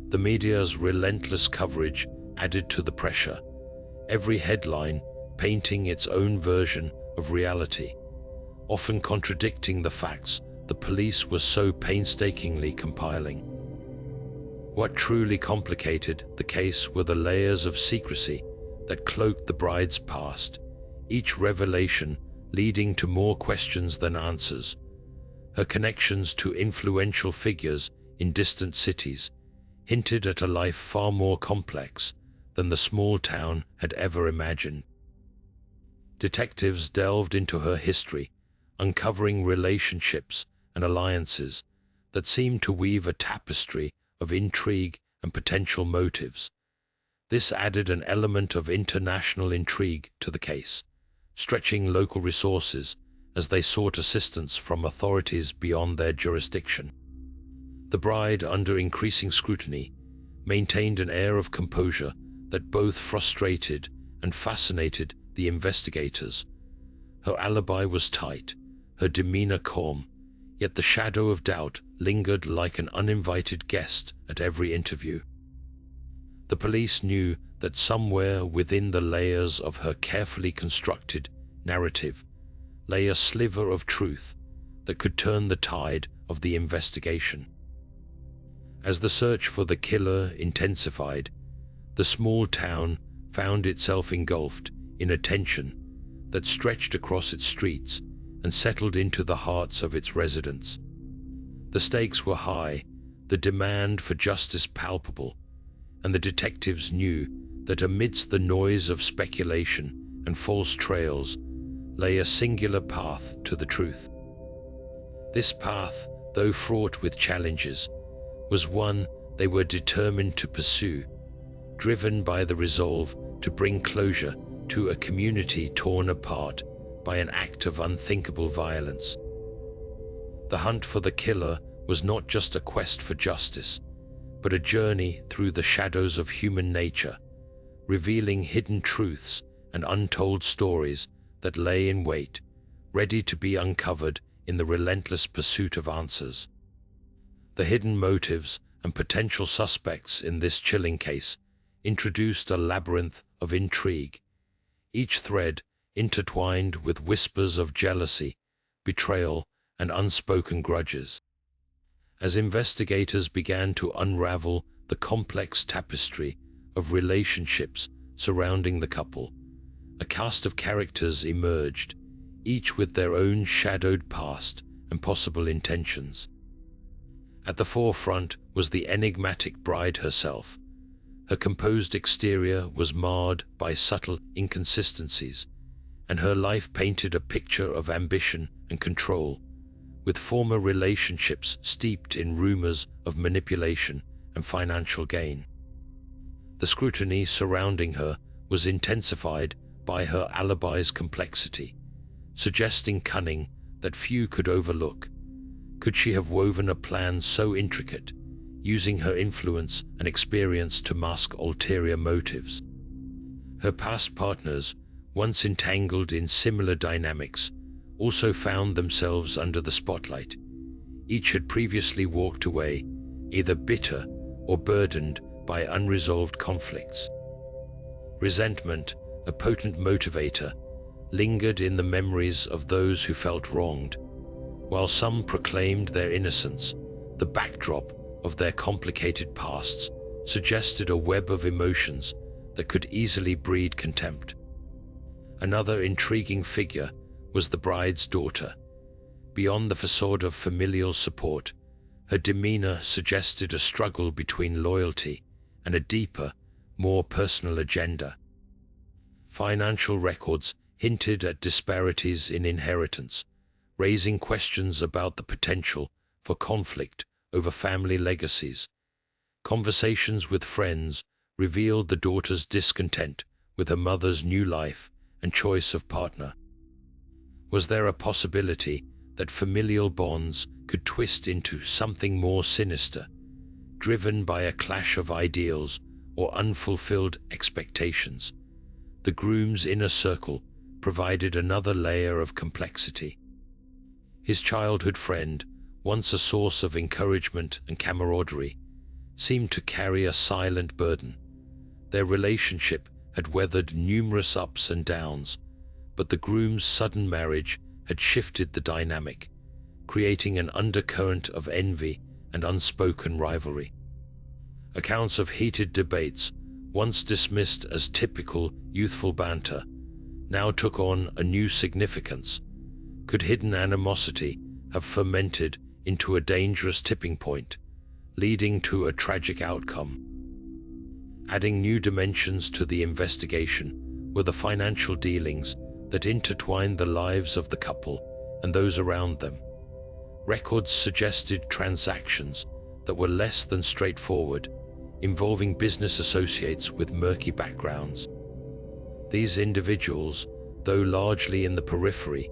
The media's relentless coverage added to the pressure, every headline painting its own version of reality, often contradicting the facts the police were so painstakingly compiling. What truly complicated the case were the layers of secrecy that cloaked the bride's past, each revelation leading to more questions than answers. Her connections to influential figures in distant cities hinted at a life far more complex than the small town had ever imagined. Detectives delved into her history, uncovering relationships and alliances that seemed to weave a tapestry of intrigue and potential motives. This added an element of international intrigue to the case, stretching local resources as they sought assistance from authorities beyond their jurisdiction. The bride, under increasing scrutiny, maintained an air of composure that both frustrated and fascinated the investigators. Her alibi was tight, her demeanor calm, yet the shadow of doubt lingered like an uninvited guest at every interview. The police knew that somewhere within the layers of her carefully constructed narrative lay a sliver of truth that could turn the tide of the investigation. As the search for the killer intensified, the small town found itself engulfed in a tension that stretched across its streets and settled into the hearts of its residents. The stakes were high, the demand for justice palpable, and the detectives knew that amidst the noise of speculation and false trails lay a singular path to the truth. This path, though fraught with challenges, was one they were determined to pursue, driven by the resolve to bring closure to a community torn apart by an act of unthinkable violence. The hunt for the killer was not just a quest for justice, but a journey through the shadows of human nature, revealing hidden truths and untold stories that lay in wait, ready to be uncovered in the relentless pursuit of answers. The hidden motives and potential suspects in this chilling case introduced a labyrinth of intrigue, each thread intertwined with whispers of jealousy, betrayal, and unspoken grudges. As investigators began to unravel the complex tapestry of relationships surrounding the couple, a cast of characters emerged, each with their own shadowed past and possible intentions. At the forefront was the enigmatic bride herself, Her composed exterior was marred by subtle inconsistencies, and her life painted a picture of ambition and control, with former relationships steeped in rumors of manipulation and financial gain. The scrutiny surrounding her was intensified by her alibi's complexity, suggesting cunning that few could overlook. Could she have woven a plan so intricate, using her influence and experience to mask ulterior motives? Her past partners, once entangled in similar dynamics, also found themselves under the spotlight. Each had previously walked away, either bitter or burdened by unresolved conflicts. Resentment, a potent motivator, lingered in the memories of those who felt wronged. While some proclaimed their innocence, the backdrop of their complicated pasts suggested a web of emotions that could easily breed contempt. Another intriguing figure was the bride's daughter. Beyond the facade of familial support, her demeanor suggested a struggle between loyalty and a deeper, more personal agenda. Financial records hinted at disparities in inheritance, raising questions about the potential for conflict over family legacies. Conversations with friends revealed the daughter's discontent with her mother's new life and choice of partner. Was there a possibility that familial bonds could twist into something more sinister, driven by a clash of ideals or unfulfilled expectations? The groom's inner circle provided another layer of complexity. His childhood friend, once a source of encouragement and camaraderie, seemed to carry a silent burden. Their relationship had weathered numerous ups and downs, but the groom's sudden marriage had shifted the dynamic, creating an undercurrent of envy and unspoken rivalry. Accounts of heated debates, once dismissed as typical youthful banter, now took on a new significance. Could hidden animosity have fermented into a dangerous tipping point, leading to a tragic outcome? Adding new dimensions to the investigation were the financial dealings that intertwined the lives of the couple and those around them. Records suggested transactions that were less than straightforward, involving business associates with murky backgrounds. These individuals, though largely in the periphery,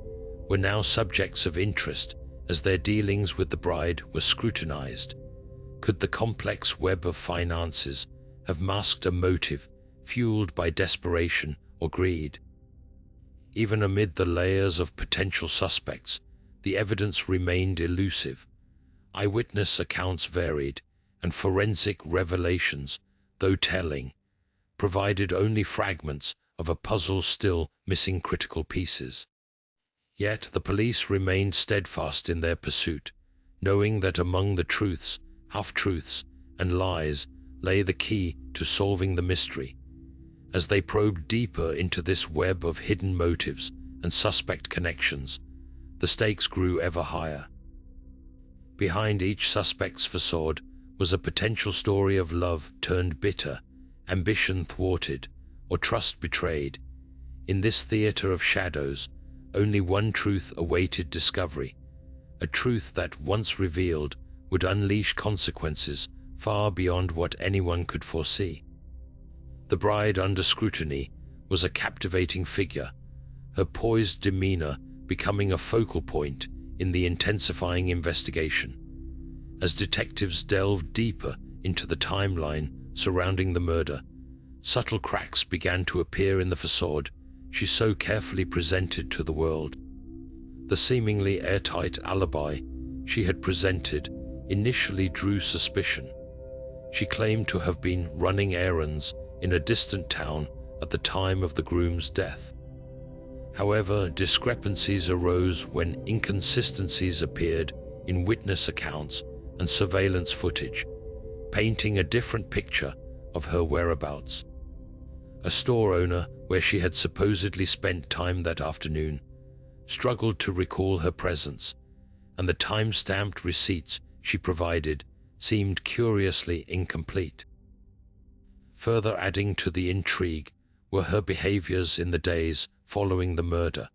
were now subjects of interest as their dealings with the bride were scrutinized. Could the complex web of finances have masked a motive fueled by desperation or greed? Even amid the layers of potential suspects, the evidence remained elusive. Eyewitness accounts varied, and forensic revelations, though telling, provided only fragments of a puzzle still missing critical pieces. Yet the police remained steadfast in their pursuit, knowing that among the truths, half-truths, and lies lay the key to solving the mystery. As they probed deeper into this web of hidden motives and suspect connections, the stakes grew ever higher. Behind each suspect's facade was a potential story of love turned bitter, ambition thwarted, or trust betrayed. In this theater of shadows, only one truth awaited discovery, a truth that, once revealed, would unleash consequences far beyond what anyone could foresee. The bride under scrutiny was a captivating figure, her poised demeanor becoming a focal point in the intensifying investigation. As detectives delved deeper into the timeline surrounding the murder, subtle cracks began to appear in the facade she so carefully presented to the world. The seemingly airtight alibi she had presented initially drew suspicion. She claimed to have been running errands in a distant town at the time of the groom's death. However, discrepancies arose when inconsistencies appeared in witness accounts and surveillance footage, painting a different picture of her whereabouts. A store owner where she had supposedly spent time that afternoon struggled to recall her presence, and the time-stamped receipts she provided seemed curiously incomplete. Further adding to the intrigue were her behaviors in the days following the murder.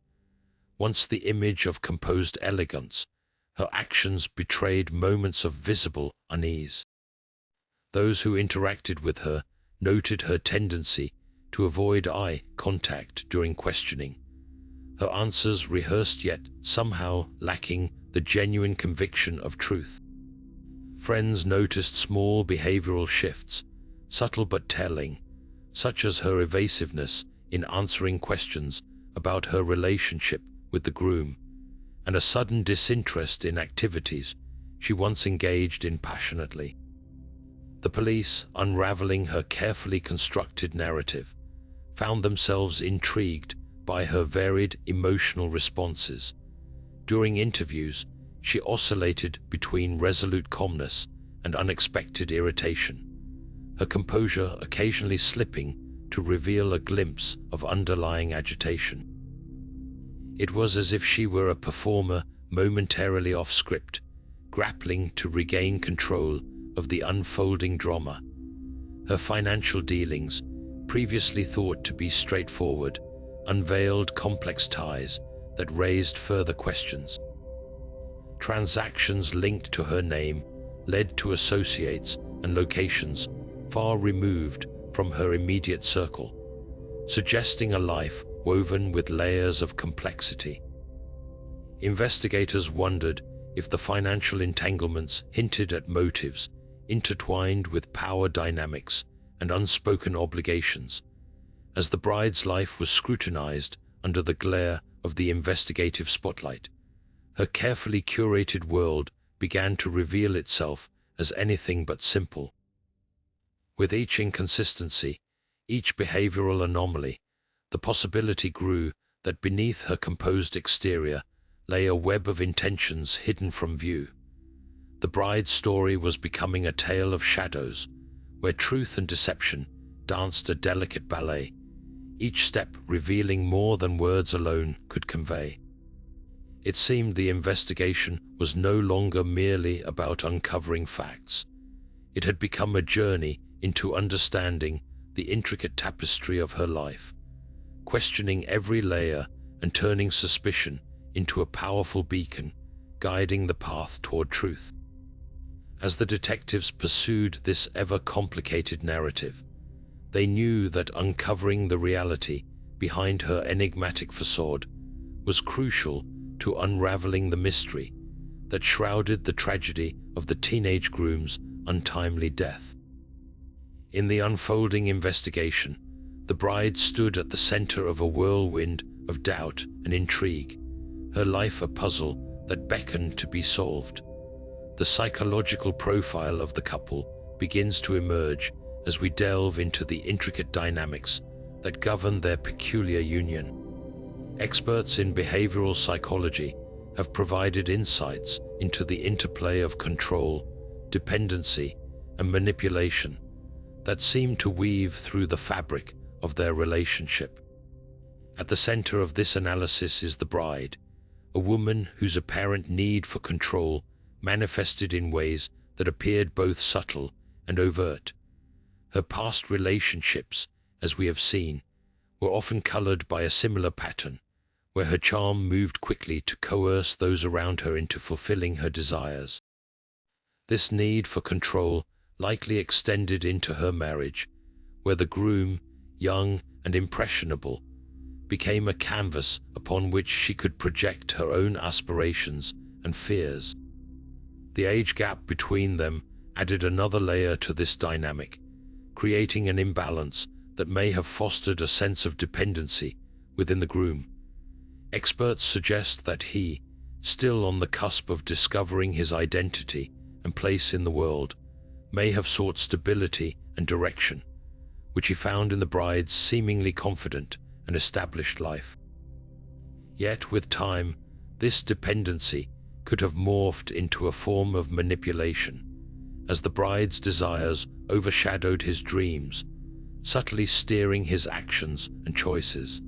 Once the image of composed elegance, her actions betrayed moments of visible unease. Those who interacted with her noted her tendency to avoid eye contact during questioning, her answers rehearsed yet somehow lacking the genuine conviction of truth. Friends noticed small behavioral shifts, subtle but telling, such as her evasiveness in answering questions about her relationship with the groom, and a sudden disinterest in activities she once engaged in passionately. The police, unraveling her carefully constructed narrative, found themselves intrigued by her varied emotional responses. During interviews, she oscillated between resolute calmness and unexpected irritation, her composure occasionally slipping to reveal a glimpse of underlying agitation. It was as if she were a performer momentarily off script, grappling to regain control of the unfolding drama. Her financial dealings, previously thought to be straightforward, unveiled complex ties that raised further questions. Transactions linked to her name led to associates and locations far removed from her immediate circle, suggesting a life woven with layers of complexity. Investigators wondered if the financial entanglements hinted at motives intertwined with power dynamics and unspoken obligations. As the bride's life was scrutinized under the glare of the investigative spotlight, her carefully curated world began to reveal itself as anything but simple. With each inconsistency, each behavioral anomaly, the possibility grew that beneath her composed exterior lay a web of intentions hidden from view. The bride's story was becoming a tale of shadows, where truth and deception danced a delicate ballet, each step revealing more than words alone could convey. It seemed the investigation was no longer merely about uncovering facts. It had become a journey into understanding the intricate tapestry of her life, questioning every layer and turning suspicion into a powerful beacon, guiding the path toward truth. As the detectives pursued this ever-complicated narrative, they knew that uncovering the reality behind her enigmatic facade was crucial to unraveling the mystery that shrouded the tragedy of the teenage groom's untimely death. In the unfolding investigation, the bride stood at the center of a whirlwind of doubt and intrigue, her life a puzzle that beckoned to be solved. The psychological profile of the couple begins to emerge as we delve into the intricate dynamics that govern their peculiar union. Experts in behavioral psychology have provided insights into the interplay of control, dependency, and manipulation that seem to weave through the fabric of their relationship. At the center of this analysis is the bride, a woman whose apparent need for control manifested in ways that appeared both subtle and overt. Her past relationships, as we have seen, were often colored by a similar pattern, where her charm moved quickly to coerce those around her into fulfilling her desires. This need for control likely extended into her marriage, where the groom, young and impressionable, became a canvas upon which she could project her own aspirations and fears. The age gap between them added another layer to this dynamic, creating an imbalance that may have fostered a sense of dependency within the groom. Experts suggest that he, still on the cusp of discovering his identity and place in the world, may have sought stability and direction, which he found in the bride's seemingly confident and established life. Yet with time, this dependency could have morphed into a form of manipulation, as the bride's desires overshadowed his dreams, subtly steering his actions and choices.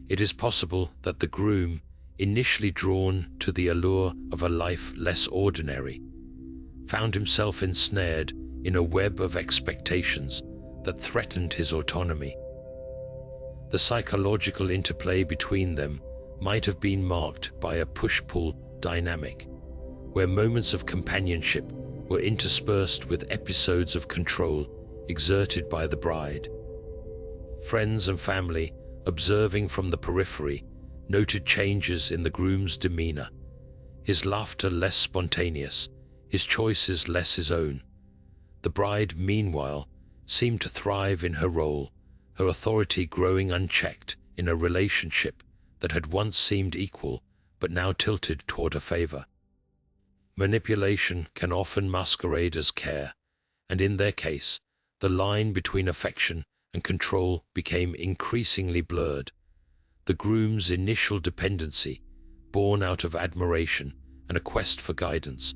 It is possible that the groom, initially drawn to the allure of a life less ordinary, found himself ensnared in a web of expectations that threatened his autonomy. The psychological interplay between them might have been marked by a push-pull dynamic, where moments of companionship were interspersed with episodes of control exerted by the bride. Friends and family, observing from the periphery, noted changes in the groom's demeanor, his laughter less spontaneous, his choices less his own. The bride, meanwhile, seemed to thrive in her role, her authority growing unchecked in a relationship that had once seemed equal but now tilted toward her favor. Manipulation can often masquerade as care, and in their case, the line between affection and control became increasingly blurred. The groom's initial dependency, born out of admiration and a quest for guidance,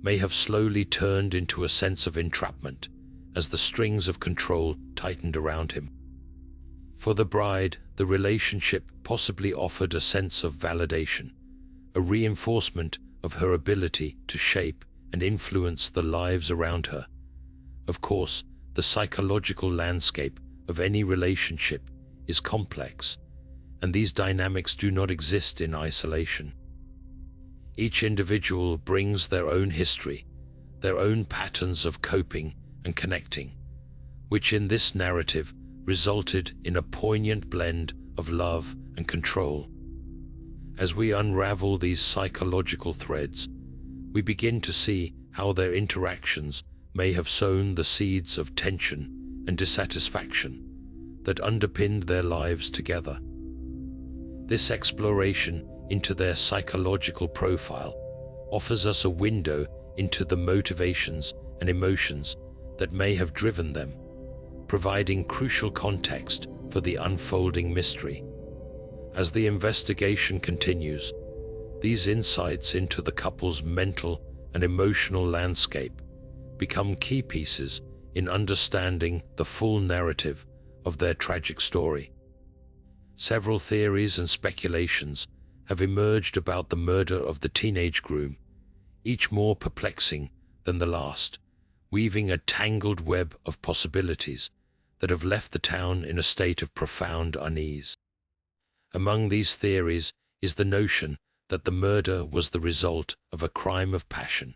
may have slowly turned into a sense of entrapment as the strings of control tightened around him. For the bride, the relationship possibly offered a sense of validation, a reinforcement of her ability to shape and influence the lives around her. Of course, the psychological landscape of any relationship is complex, and these dynamics do not exist in isolation. Each individual brings their own history, their own patterns of coping and connecting, which in this narrative resulted in a poignant blend of love and control. As we unravel these psychological threads, we begin to see how their interactions may have sown the seeds of tension and dissatisfaction that underpinned their lives together. This exploration into their psychological profile offers us a window into the motivations and emotions that may have driven them, providing crucial context for the unfolding mystery. As the investigation continues, these insights into the couple's mental and emotional landscape become key pieces in understanding the full narrative of their tragic story. Several theories and speculations have emerged about the murder of the teenage groom, each more perplexing than the last, weaving a tangled web of possibilities that have left the town in a state of profound unease. Among these theories is the notion that the murder was the result of a crime of passion,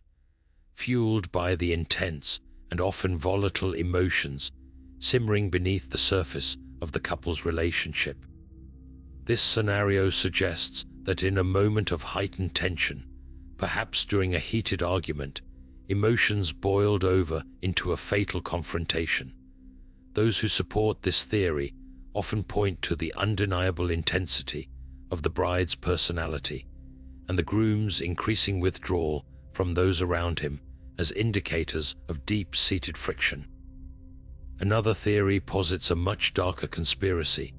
fueled by the intense and often volatile emotions simmering beneath the surface of the couple's relationship. This scenario suggests that in a moment of heightened tension, perhaps during a heated argument, emotions boiled over into a fatal confrontation. Those who support this theory often point to the undeniable intensity of the bride's personality and the groom's increasing withdrawal from those around him as indicators of deep-seated friction. Another theory posits a much darker conspiracy,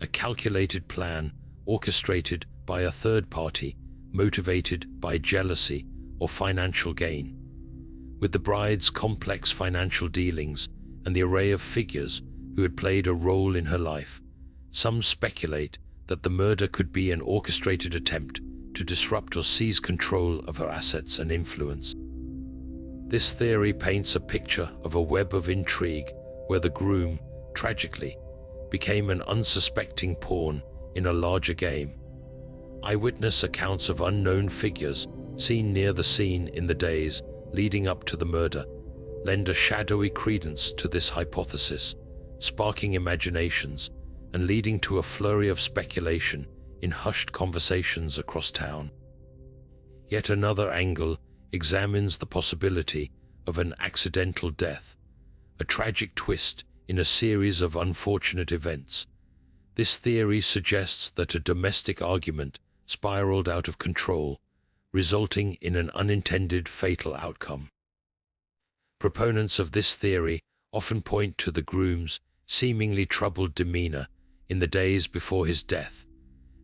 a calculated plan orchestrated by a third party motivated by jealousy or financial gain. With the bride's complex financial dealings and the array of figures who had played a role in her life, some speculate that the murder could be an orchestrated attempt to disrupt or seize control of her assets and influence. This theory paints a picture of a web of intrigue where the groom, tragically, became an unsuspecting pawn in a larger game. Eyewitness accounts of unknown figures seen near the scene in the days leading up to the murder lend a shadowy credence to this hypothesis, sparking imaginations and leading to a flurry of speculation in hushed conversations across town. Yet another angle examines the possibility of an accidental death, a tragic twist in a series of unfortunate events. This theory suggests that a domestic argument spiraled out of control, resulting in an unintended fatal outcome. Proponents of this theory often point to the groom's seemingly troubled demeanor in the days before his death,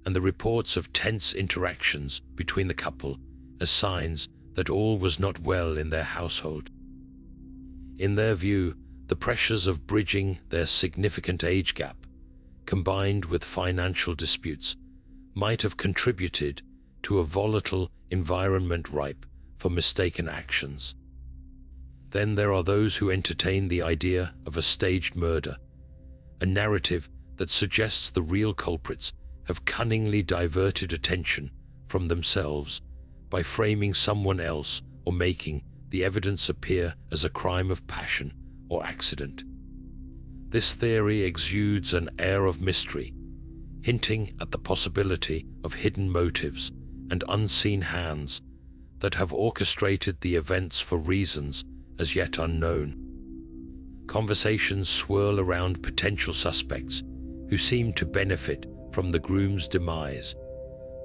and the reports of tense interactions between the couple as signs that all was not well in their household. In their view, the pressures of bridging their significant age gap, combined with financial disputes, might have contributed to a volatile environment ripe for mistaken actions. Then there are those who entertain the idea of a staged murder, a narrative that suggests the real culprits have cunningly diverted attention from themselves by framing someone else or making the evidence appear as a crime of passion or accident. This theory exudes an air of mystery, hinting at the possibility of hidden motives and unseen hands that have orchestrated the events for reasons as yet unknown. Conversations swirl around potential suspects who seem to benefit from the groom's demise,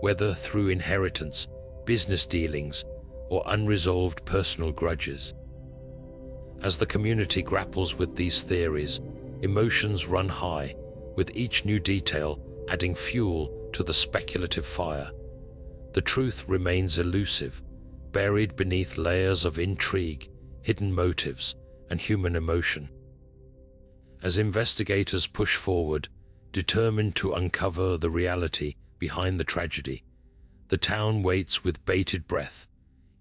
whether through inheritance, business dealings, or unresolved personal grudges. As the community grapples with these theories, emotions run high, with each new detail adding fuel to the speculative fire. The truth remains elusive, buried beneath layers of intrigue, hidden motives, and human emotion. As investigators push forward, determined to uncover the reality behind the tragedy, the town waits with bated breath,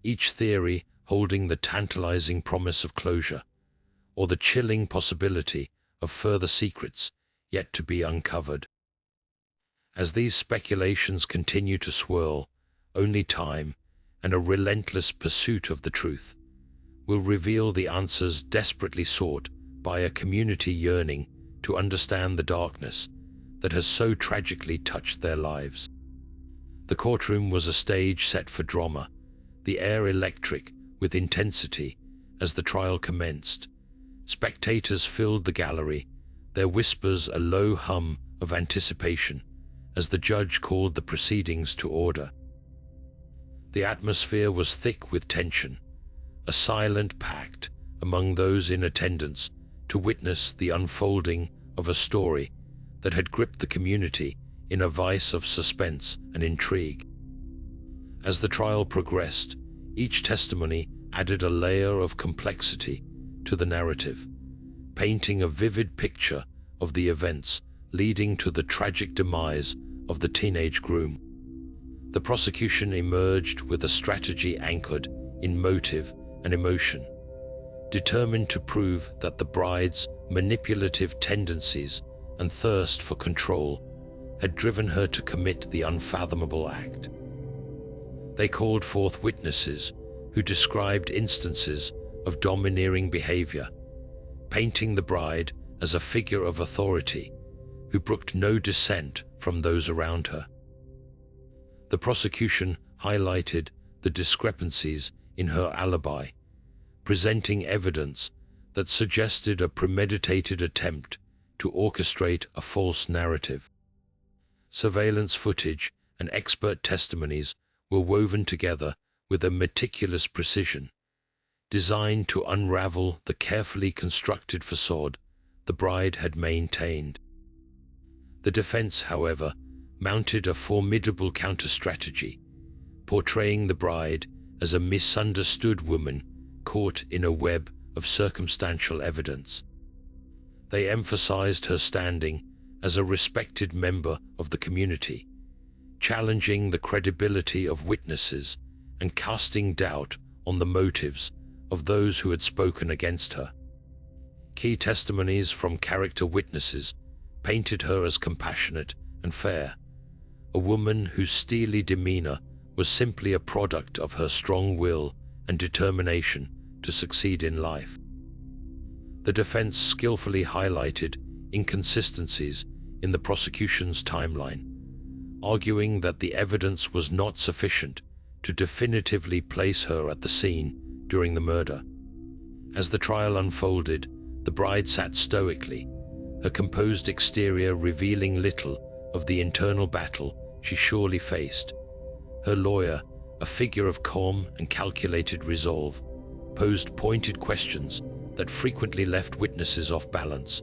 each theory holding the tantalizing promise of closure, or the chilling possibility of further secrets yet to be uncovered. As these speculations continue to swirl, only time and a relentless pursuit of the truth will reveal the answers desperately sought by a community yearning to understand the darkness that has so tragically touched their lives. The courtroom was a stage set for drama, the air electric with intensity as the trial commenced. Spectators filled the gallery, their whispers a low hum of anticipation as the judge called the proceedings to order. The atmosphere was thick with tension, a silent pact among those in attendance to witness the unfolding of a story that had gripped the community in a vice of suspense and intrigue. As the trial progressed, each testimony added a layer of complexity to the narrative, painting a vivid picture of the events leading to the tragic demise of the teenage groom. The prosecution emerged with a strategy anchored in motive and emotion, determined to prove that the bride's manipulative tendencies and thirst for control had driven her to commit the unfathomable act. They called forth witnesses who described instances of domineering behavior, painting the bride as a figure of authority who brooked no dissent from those around her. The prosecution highlighted the discrepancies in her alibi, presenting evidence that suggested a premeditated attempt to orchestrate a false narrative. Surveillance footage and expert testimonies were woven together with a meticulous precision, designed to unravel the carefully constructed facade the bride had maintained. The defense, however, mounted a formidable counter-strategy, portraying the bride as a misunderstood woman caught in a web of circumstantial evidence. They emphasized her standing as a respected member of the community, challenging the credibility of witnesses and casting doubt on the motives of those who had spoken against her. Key testimonies from character witnesses painted her as compassionate and fair, a woman whose steely demeanor was simply a product of her strong will and determination to succeed in life. The defense skillfully highlighted inconsistencies in the prosecution's timeline, arguing that the evidence was not sufficient to definitively place her at the scene during the murder. As the trial unfolded, the bride sat stoically, her composed exterior revealing little of the internal battle she surely faced. Her lawyer, a figure of calm and calculated resolve, posed pointed questions that frequently left witnesses off balance,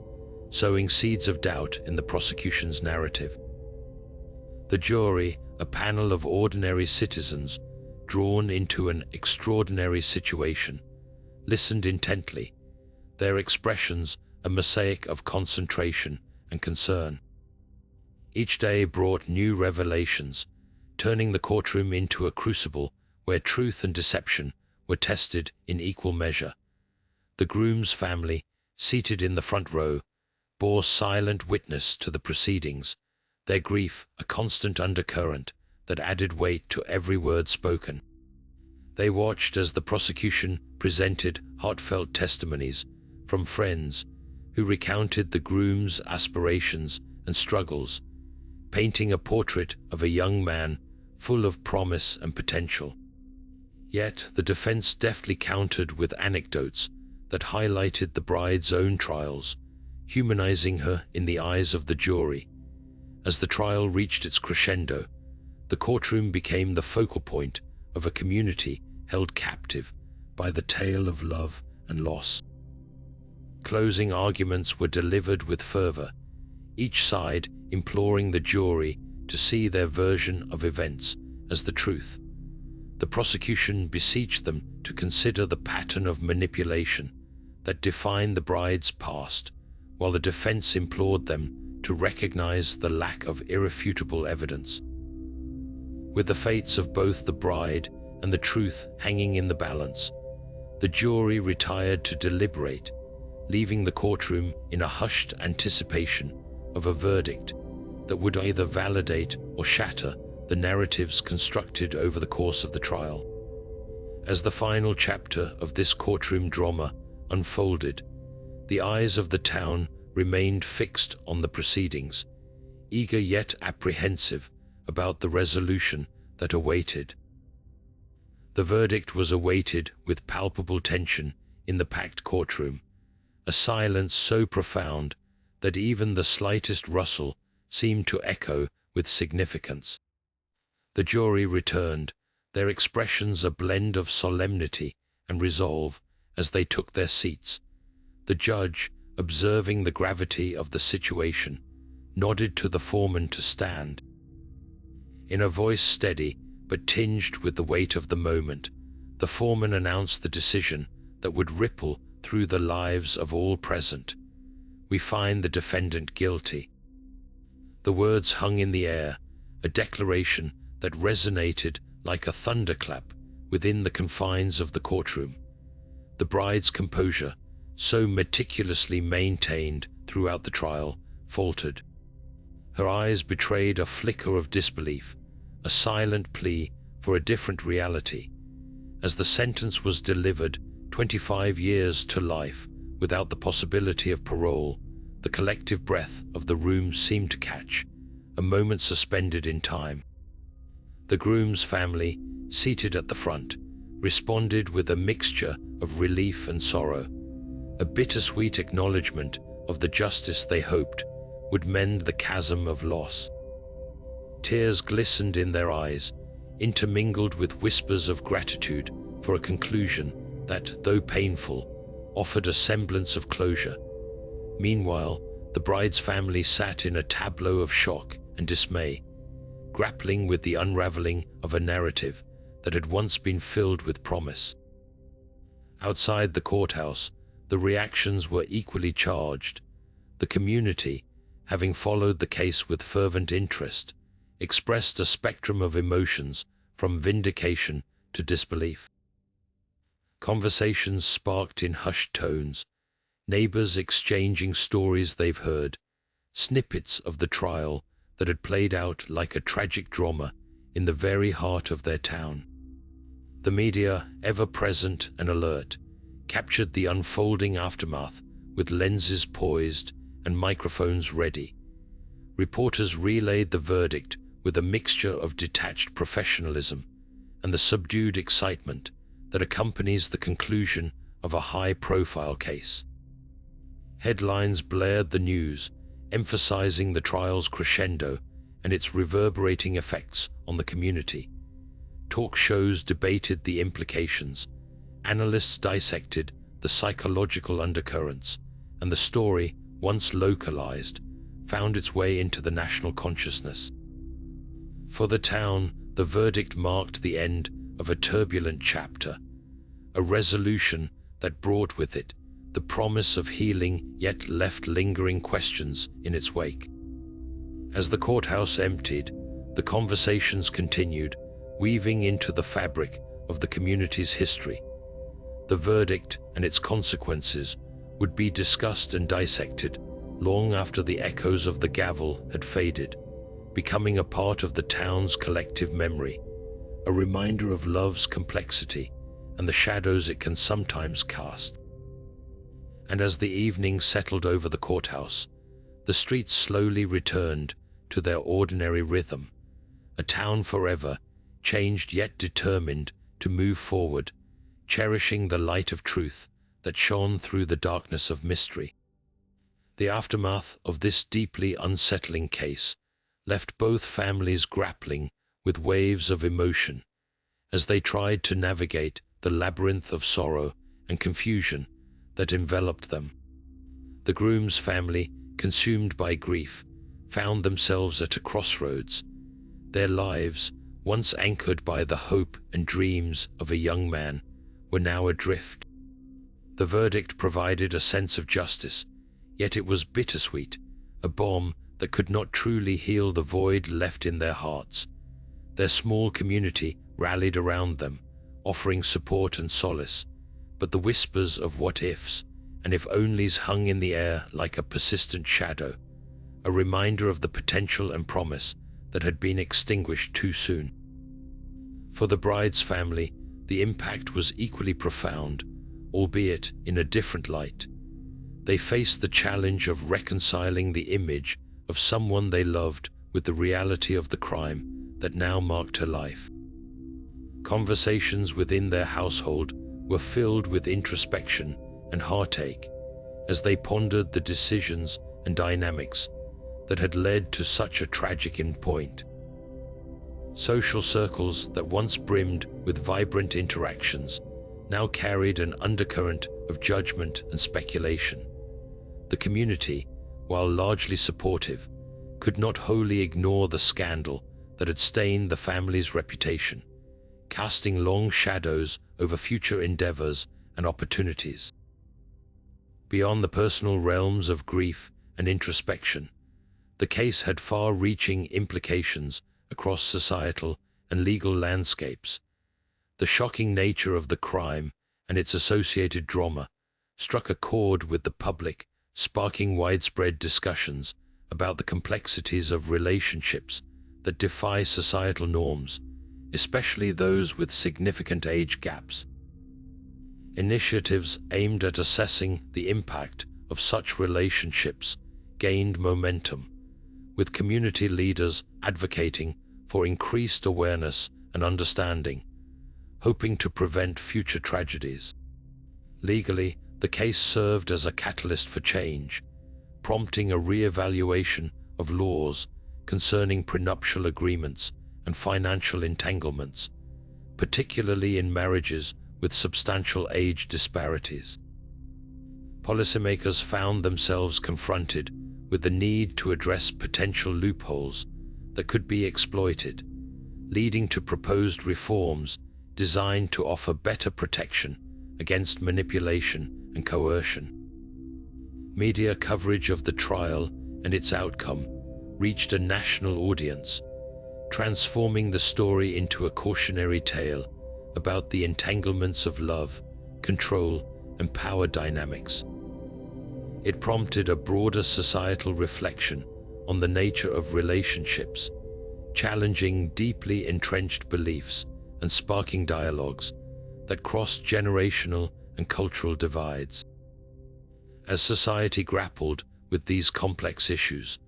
sowing seeds of doubt in the prosecution's narrative. The jury, a panel of ordinary citizens drawn into an extraordinary situation, listened intently, their expressions a mosaic of concentration and concern. Each day brought new revelations, turning the courtroom into a crucible where truth and deception were tested in equal measure. The groom's family, seated in the front row, bore silent witness to the proceedings, their grief a constant undercurrent that added weight to every word spoken. They watched as the prosecution presented heartfelt testimonies from friends who recounted the groom's aspirations and struggles, painting a portrait of a young man full of promise and potential. Yet the defense deftly countered with anecdotes that highlighted the bride's own trials, humanizing her in the eyes of the jury. As the trial reached its crescendo, the courtroom became the focal point of a community held captive by the tale of love and loss. Closing arguments were delivered with fervor, each side imploring the jury to see their version of events as the truth. The prosecution beseeched them to consider the pattern of manipulation that defined the bride's past, while the defense implored them to recognize the lack of irrefutable evidence. With the fates of both the bride and the truth hanging in the balance, the jury retired to deliberate, leaving the courtroom in a hushed anticipation of a verdict that would either validate or shatter the narratives constructed over the course of the trial. As the final chapter of this courtroom drama unfolded, the eyes of the town remained fixed on the proceedings, eager yet apprehensive about the resolution that awaited. The verdict was awaited with palpable tension in the packed courtroom, a silence so profound that even the slightest rustle seemed to echo with significance. The jury returned, their expressions a blend of solemnity and resolve as they took their seats. The judge, observing the gravity of the situation, nodded to the foreman to stand. In a voice steady but tinged with the weight of the moment, the foreman announced the decision that would ripple through the lives of all present. "We find the defendant guilty." The words hung in the air, a declaration that resonated like a thunderclap within the confines of the courtroom. The bride's composure, so meticulously maintained throughout the trial, faltered. Her eyes betrayed a flicker of disbelief, a silent plea for a different reality. As the sentence was delivered, 25 years to life without the possibility of parole, the collective breath of the room seemed to catch, a moment suspended in time. The groom's family, seated at the front, responded with a mixture of relief and sorrow, a bittersweet acknowledgement of the justice they hoped would mend the chasm of loss. Tears glistened in their eyes, intermingled with whispers of gratitude for a conclusion that, though painful, offered a semblance of closure. Meanwhile, the bride's family sat in a tableau of shock and dismay, grappling with the unraveling of a narrative that had once been filled with promise. Outside the courthouse, the reactions were equally charged. The community, having followed the case with fervent interest, expressed a spectrum of emotions from vindication to disbelief. Conversations sparked in hushed tones, neighbors exchanging stories they've heard, snippets of the trial that had played out like a tragic drama in the very heart of their town. The media, ever present and alert, captured the unfolding aftermath with lenses poised and microphones ready. Reporters relayed the verdict with a mixture of detached professionalism and the subdued excitement that accompanies the conclusion of a high-profile case. Headlines blared the news, emphasizing the trial's crescendo and its reverberating effects on the community. Talk shows debated the implications, analysts dissected the psychological undercurrents, and the story, once localized, found its way into the national consciousness. For the town, the verdict marked the end of a turbulent chapter, a resolution that brought with it the promise of healing yet left lingering questions in its wake. As the courthouse emptied, the conversations continued, weaving into the fabric of the community's history. The verdict and its consequences would be discussed and dissected long after the echoes of the gavel had faded, becoming a part of the town's collective memory, a reminder of love's complexity and the shadows it can sometimes cast. And as the evening settled over the courthouse, the streets slowly returned to their ordinary rhythm, a town forever changed yet determined to move forward, cherishing the light of truth that shone through the darkness of mystery. The aftermath of this deeply unsettling case left both families grappling with waves of emotion as they tried to navigate the labyrinth of sorrow and confusion that enveloped them. The Groom's family, consumed by grief, found themselves at a crossroads. Their lives, once anchored by the hope and dreams of a young man, were now adrift. The verdict provided a sense of justice, yet it was bittersweet, a balm that could not truly heal the void left in their hearts. Their small community rallied around them, offering support and solace, but the whispers of what-ifs and if-onlys hung in the air like a persistent shadow, a reminder of the potential and promise that had been extinguished too soon. For the bride's family, the impact was equally profound, albeit in a different light. They faced the challenge of reconciling the image of someone they loved with the reality of the crime that now marked her life. Conversations within their household were filled with introspection and heartache as they pondered the decisions and dynamics that had led to such a tragic endpoint. Social circles that once brimmed with vibrant interactions now carried an undercurrent of judgment and speculation. The community, while largely supportive, could not wholly ignore the scandal that had stained the family's reputation, casting long shadows over future endeavors and opportunities. Beyond the personal realms of grief and introspection, the case had far-reaching implications across societal and legal landscapes. The shocking nature of the crime and its associated drama struck a chord with the public, sparking widespread discussions about the complexities of relationships that defy societal norms, especially those with significant age gaps. Initiatives aimed at assessing the impact of such relationships gained momentum, with community leaders advocating for increased awareness and understanding, hoping to prevent future tragedies. Legally, the case served as a catalyst for change, prompting a re-evaluation of laws concerning prenuptial agreements and financial entanglements, particularly in marriages with substantial age disparities. Policymakers found themselves confronted with the need to address potential loopholes that could be exploited, leading to proposed reforms designed to offer better protection against manipulation and coercion. Media coverage of the trial and its outcome reached a national audience, transforming the story into a cautionary tale about the entanglements of love, control, and power dynamics. It prompted a broader societal reflection on the nature of relationships, challenging deeply entrenched beliefs and sparking dialogues that crossed generational and cultural divides. As society grappled with these complex issues,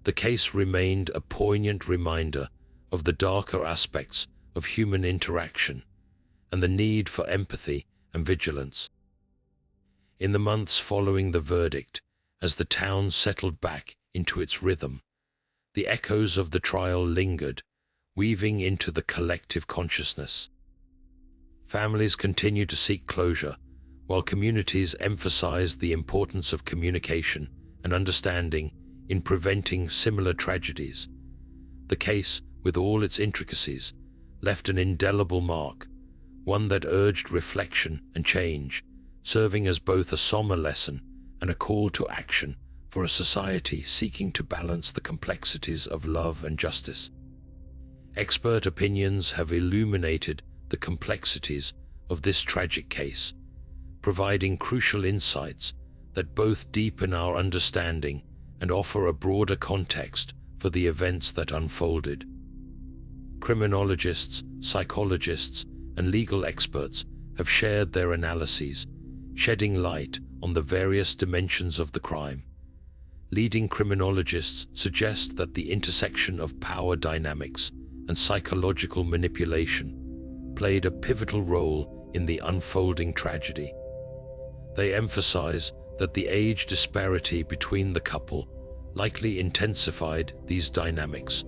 the case remained a poignant reminder of the darker aspects of human interaction and the need for empathy and vigilance. In the months following the verdict, as the town settled back into its rhythm, the echoes of the trial lingered, weaving into the collective consciousness. Families continued to seek closure, while communities emphasized the importance of communication and understanding in preventing similar tragedies. The case, with all its intricacies, left an indelible mark, one that urged reflection and change, serving as both a somber lesson and a call to action for a society seeking to balance the complexities of love and justice. Expert opinions have illuminated the complexities of this tragic case, providing crucial insights that both deepen our understanding and offer a broader context for the events that unfolded. Criminologists, psychologists, and legal experts have shared their analyses, shedding light on the various dimensions of the crime. Leading criminologists suggest that the intersection of power dynamics and psychological manipulation played a pivotal role in the unfolding tragedy. They emphasize that the age disparity between the couple likely intensified these dynamics,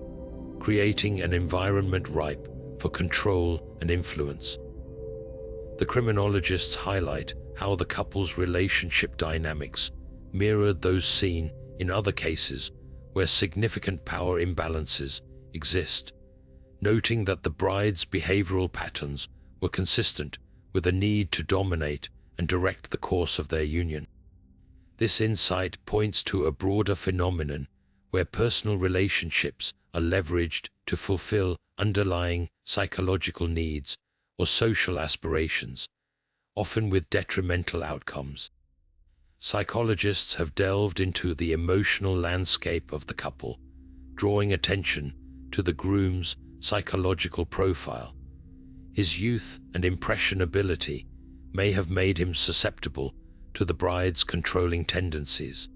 creating an environment ripe for control and influence. The criminologists highlight how the couple's relationship dynamics mirrored those seen in other cases where significant power imbalances exist, noting that the bride's behavioral patterns were consistent with a need to dominate and direct the course of their union. This insight points to a broader phenomenon where personal relationships are leveraged to fulfill underlying psychological needs or social aspirations, often with detrimental outcomes. Psychologists have delved into the emotional landscape of the couple, drawing attention to the groom's psychological profile. His youth and impressionability may have made him susceptible to the bride's controlling tendencies.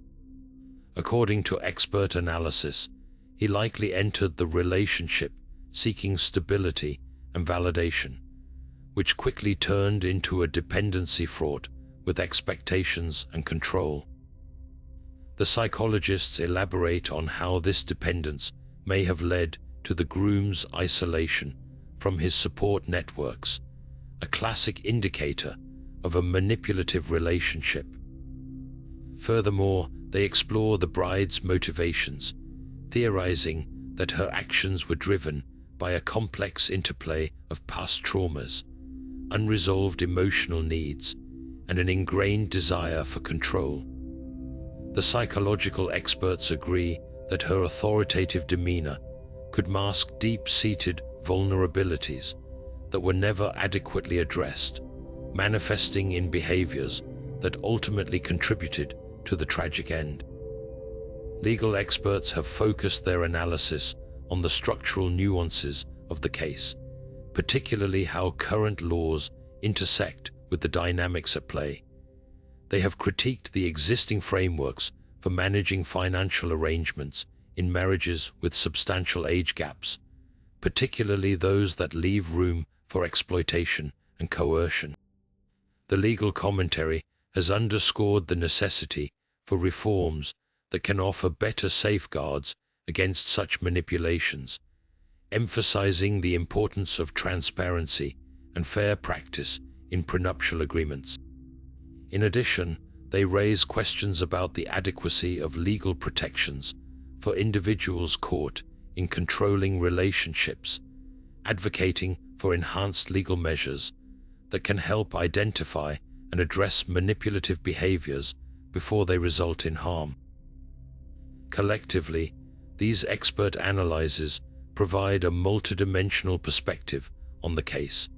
According to expert analysis, he likely entered the relationship seeking stability and validation, which quickly turned into a dependency fraught with expectations and control. The psychologists elaborate on how this dependence may have led to the groom's isolation from his support networks, a classic indicator of a manipulative relationship. Furthermore, they explore the bride's motivations, theorizing that her actions were driven by a complex interplay of past traumas, unresolved emotional needs, and an ingrained desire for control. The psychological experts agree that her authoritative demeanor could mask deep-seated vulnerabilities that were never adequately addressed, manifesting in behaviors that ultimately contributed to the tragic end. Legal experts have focused their analysis on the structural nuances of the case, particularly how current laws intersect with the dynamics at play. They have critiqued the existing frameworks for managing financial arrangements in marriages with substantial age gaps, particularly those that leave room for exploitation and coercion. The legal commentary has underscored the necessity for reforms that can offer better safeguards against such manipulations, emphasizing the importance of transparency and fair practice in prenuptial agreements. In addition, they raise questions about the adequacy of legal protections for individuals caught in controlling relationships, advocating for enhanced legal measures that can help identify and address manipulative behaviors before they result in harm. Collectively, these expert analyses provide a multidimensional perspective on the case,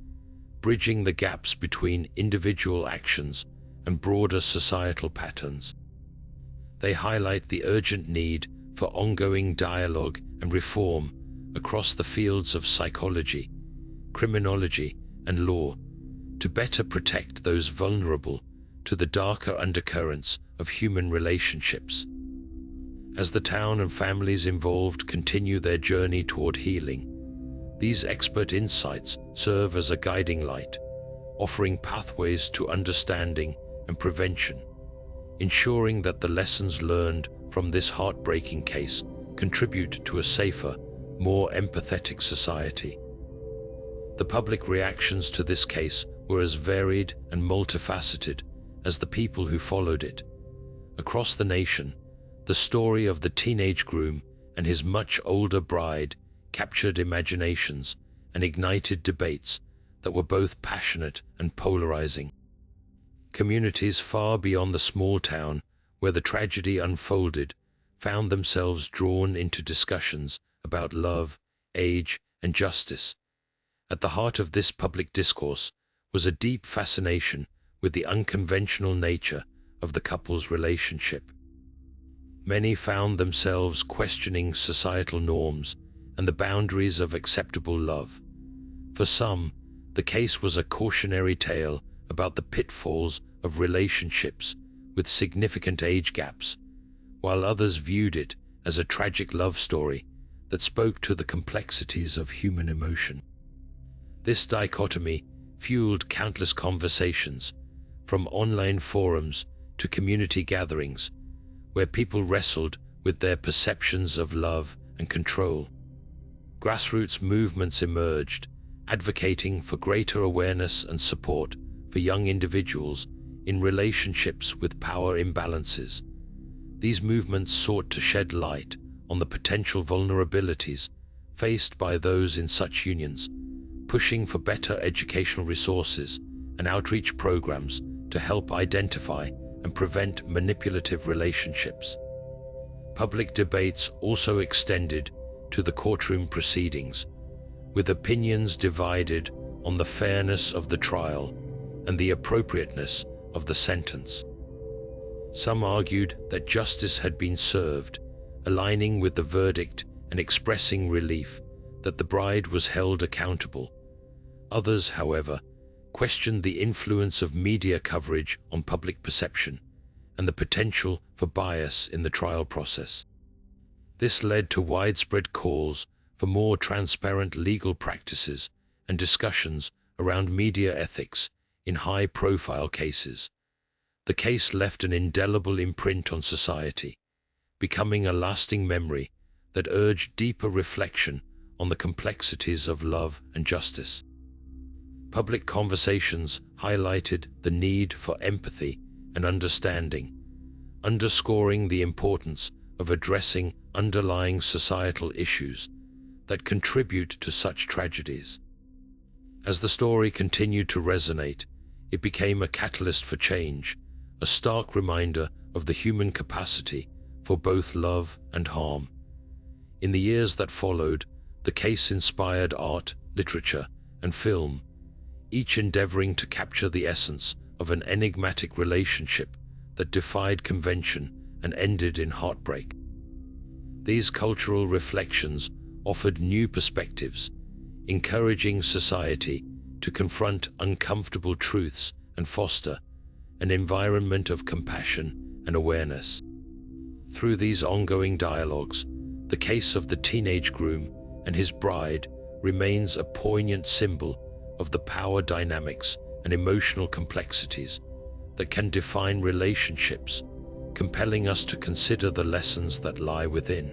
bridging the gaps between individual actions and broader societal patterns. They highlight the urgent need for ongoing dialogue and reform across the fields of psychology, criminology, and law to better protect those vulnerable to the darker undercurrents of human relationships. As the town and families involved continue their journey toward healing, these expert insights serve as a guiding light, offering pathways to understanding and prevention, ensuring that the lessons learned from this heartbreaking case contribute to a safer, more empathetic society. The public reactions to this case were as varied and multifaceted as the people who followed it. Across the nation, the story of the teenage groom and his much older bride captured imaginations and ignited debates that were both passionate and polarizing. Communities far beyond the small town where the tragedy unfolded found themselves drawn into discussions about love, age, and justice. At the heart of this public discourse was a deep fascination with the unconventional nature of the couple's relationship. Many found themselves questioning societal norms and the boundaries of acceptable love. For some, the case was a cautionary tale about the pitfalls of relationships with significant age gaps, while others viewed it as a tragic love story that spoke to the complexities of human emotion. This dichotomy fueled countless conversations, from online forums to community gatherings, where people wrestled with their perceptions of love and control. Grassroots movements emerged, advocating for greater awareness and support for young individuals in relationships with power imbalances. These movements sought to shed light on the potential vulnerabilities faced by those in such unions, pushing for better educational resources and outreach programs to help identify and prevent manipulative relationships. Public debates also extended to the courtroom proceedings, with opinions divided on the fairness of the trial and the appropriateness of the sentence. Some argued that justice had been served, aligning with the verdict and expressing relief that the bride was held accountable. Others, however, questioned the influence of media coverage on public perception and the potential for bias in the trial process. This led to widespread calls for more transparent legal practices and discussions around media ethics in high-profile cases. The case left an indelible imprint on society, becoming a lasting memory that urged deeper reflection on the complexities of love and justice. Public conversations highlighted the need for empathy and understanding, underscoring the importance of addressing underlying societal issues that contribute to such tragedies. As the story continued to resonate, it became a catalyst for change, a stark reminder of the human capacity for both love and harm. In the years that followed, the case inspired art, literature, and film, each endeavoring to capture the essence of an enigmatic relationship that defied convention and ended in heartbreak. These cultural reflections offered new perspectives, encouraging society to confront uncomfortable truths and foster an environment of compassion and awareness. Through these ongoing dialogues, the case of the teenage groom and his bride remains a poignant symbol of the power dynamics and emotional complexities that can define relationships, compelling us to consider the lessons that lie within.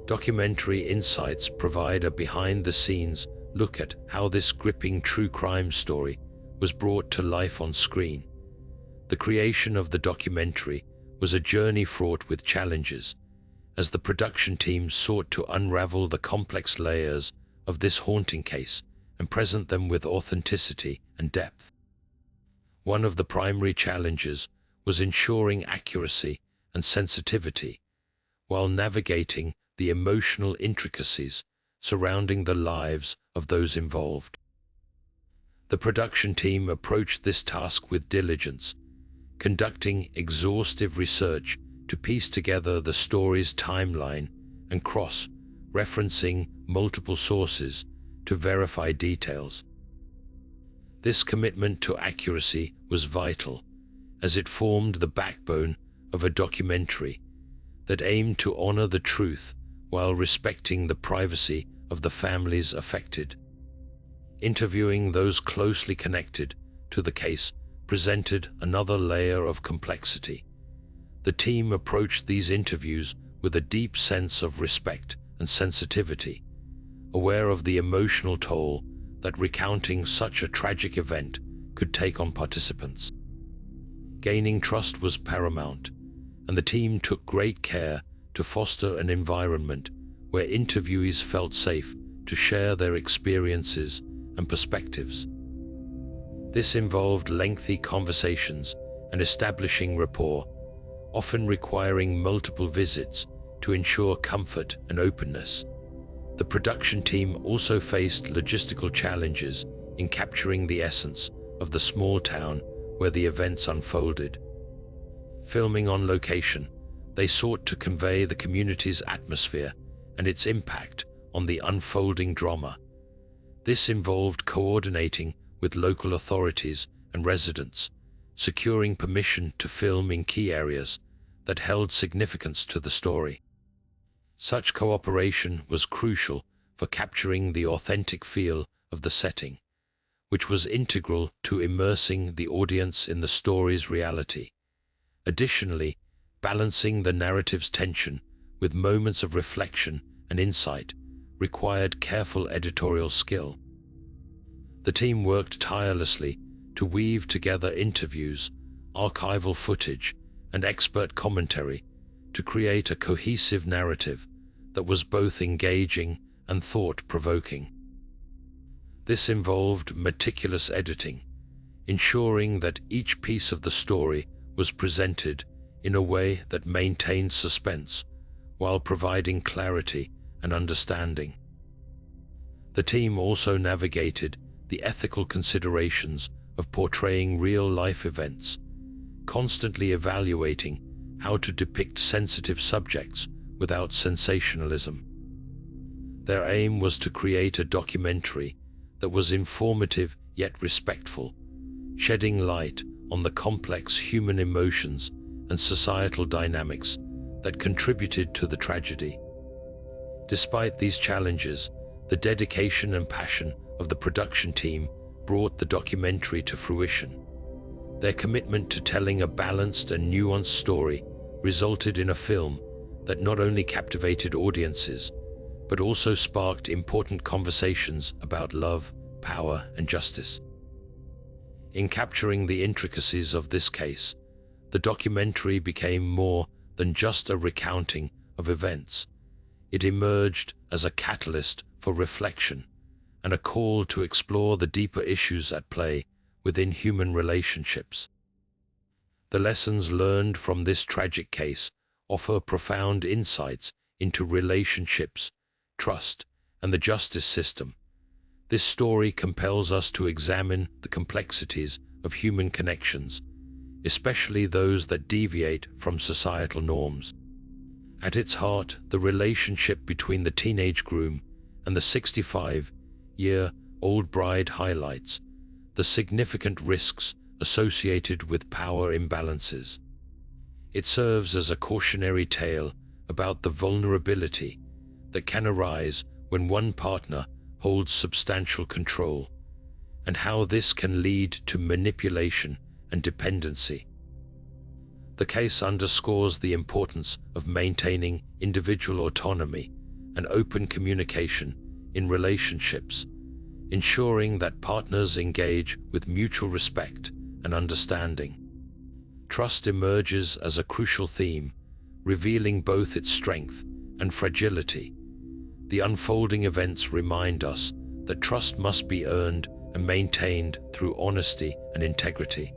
Documentary Insights provide a behind-the-scenes look at how this gripping true crime story was brought to life on screen. The creation of the documentary was a journey fraught with challenges, as the production team sought to unravel the complex layers of this haunting case and present them with authenticity and depth. One of the primary challenges was ensuring accuracy and sensitivity, while navigating the emotional intricacies surrounding the lives of those involved. The production team approached this task with diligence, conducting exhaustive research to piece together the story's timeline and cross-referencing multiple sources to verify details. This commitment to accuracy was vital, as it formed the backbone of a documentary that aimed to honor the truth while respecting the privacy of the families affected. Interviewing those closely connected to the case presented another layer of complexity. The team approached these interviews with a deep sense of respect and sensitivity, aware of the emotional toll that recounting such a tragic event could take on participants. Gaining trust was paramount, and the team took great care to foster an environment where interviewees felt safe to share their experiences and perspectives. This involved lengthy conversations and establishing rapport, often requiring multiple visits to ensure comfort and openness. The production team also faced logistical challenges in capturing the essence of the small town where the events unfolded. Filming on location, they sought to convey the community's atmosphere and its impact on the unfolding drama. This involved coordinating with local authorities and residents, securing permission to film in key areas that held significance to the story. Such cooperation was crucial for capturing the authentic feel of the setting, which was integral to immersing the audience in the story's reality. Additionally, balancing the narrative's tension with moments of reflection and insight required careful editorial skill. The team worked tirelessly to weave together interviews, archival footage, and expert commentary to create a cohesive narrative that was both engaging and thought-provoking. This involved meticulous editing, ensuring that each piece of the story was presented in a way that maintained suspense while providing clarity and understanding. The team also navigated the ethical considerations of portraying real-life events, constantly evaluating how to depict sensitive subjects without sensationalism. Their aim was to create a documentary that was informative yet respectful, shedding light on the complex human emotions and societal dynamics that contributed to the tragedy. Despite these challenges, the dedication and passion of the production team brought the documentary to fruition. Their commitment to telling a balanced and nuanced story resulted in a film that not only captivated audiences, but also sparked important conversations about love, power, and justice. In capturing the intricacies of this case, the documentary became more than just a recounting of events. It emerged as a catalyst for reflection and a call to explore the deeper issues at play within human relationships. The lessons learned from this tragic case offer profound insights into relationships, trust, and the justice system. This story compels us to examine the complexities of human connections, especially those that deviate from societal norms. At its heart, the relationship between the teenage groom and the 65-year-old bride highlights the significant risks associated with power imbalances. It serves as a cautionary tale about the vulnerability that can arise when one partner holds substantial control, and how this can lead to manipulation and dependency. The case underscores the importance of maintaining individual autonomy and open communication in relationships, ensuring that partners engage with mutual respect and understanding. Trust emerges as a crucial theme, revealing both its strength and fragility. The unfolding events remind us that trust must be earned and maintained through honesty and integrity.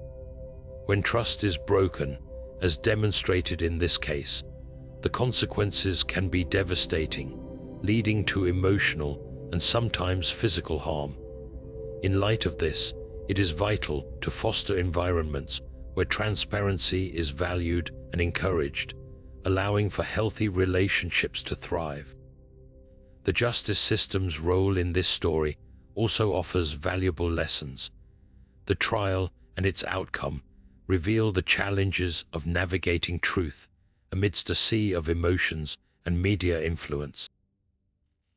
When trust is broken, as demonstrated in this case, the consequences can be devastating, leading to emotional and sometimes physical harm. In light of this, it is vital to foster environments where transparency is valued and encouraged, allowing for healthy relationships to thrive. The justice system's role in this story also offers valuable lessons. The trial and its outcome reveal the challenges of navigating truth amidst a sea of emotions and media influence.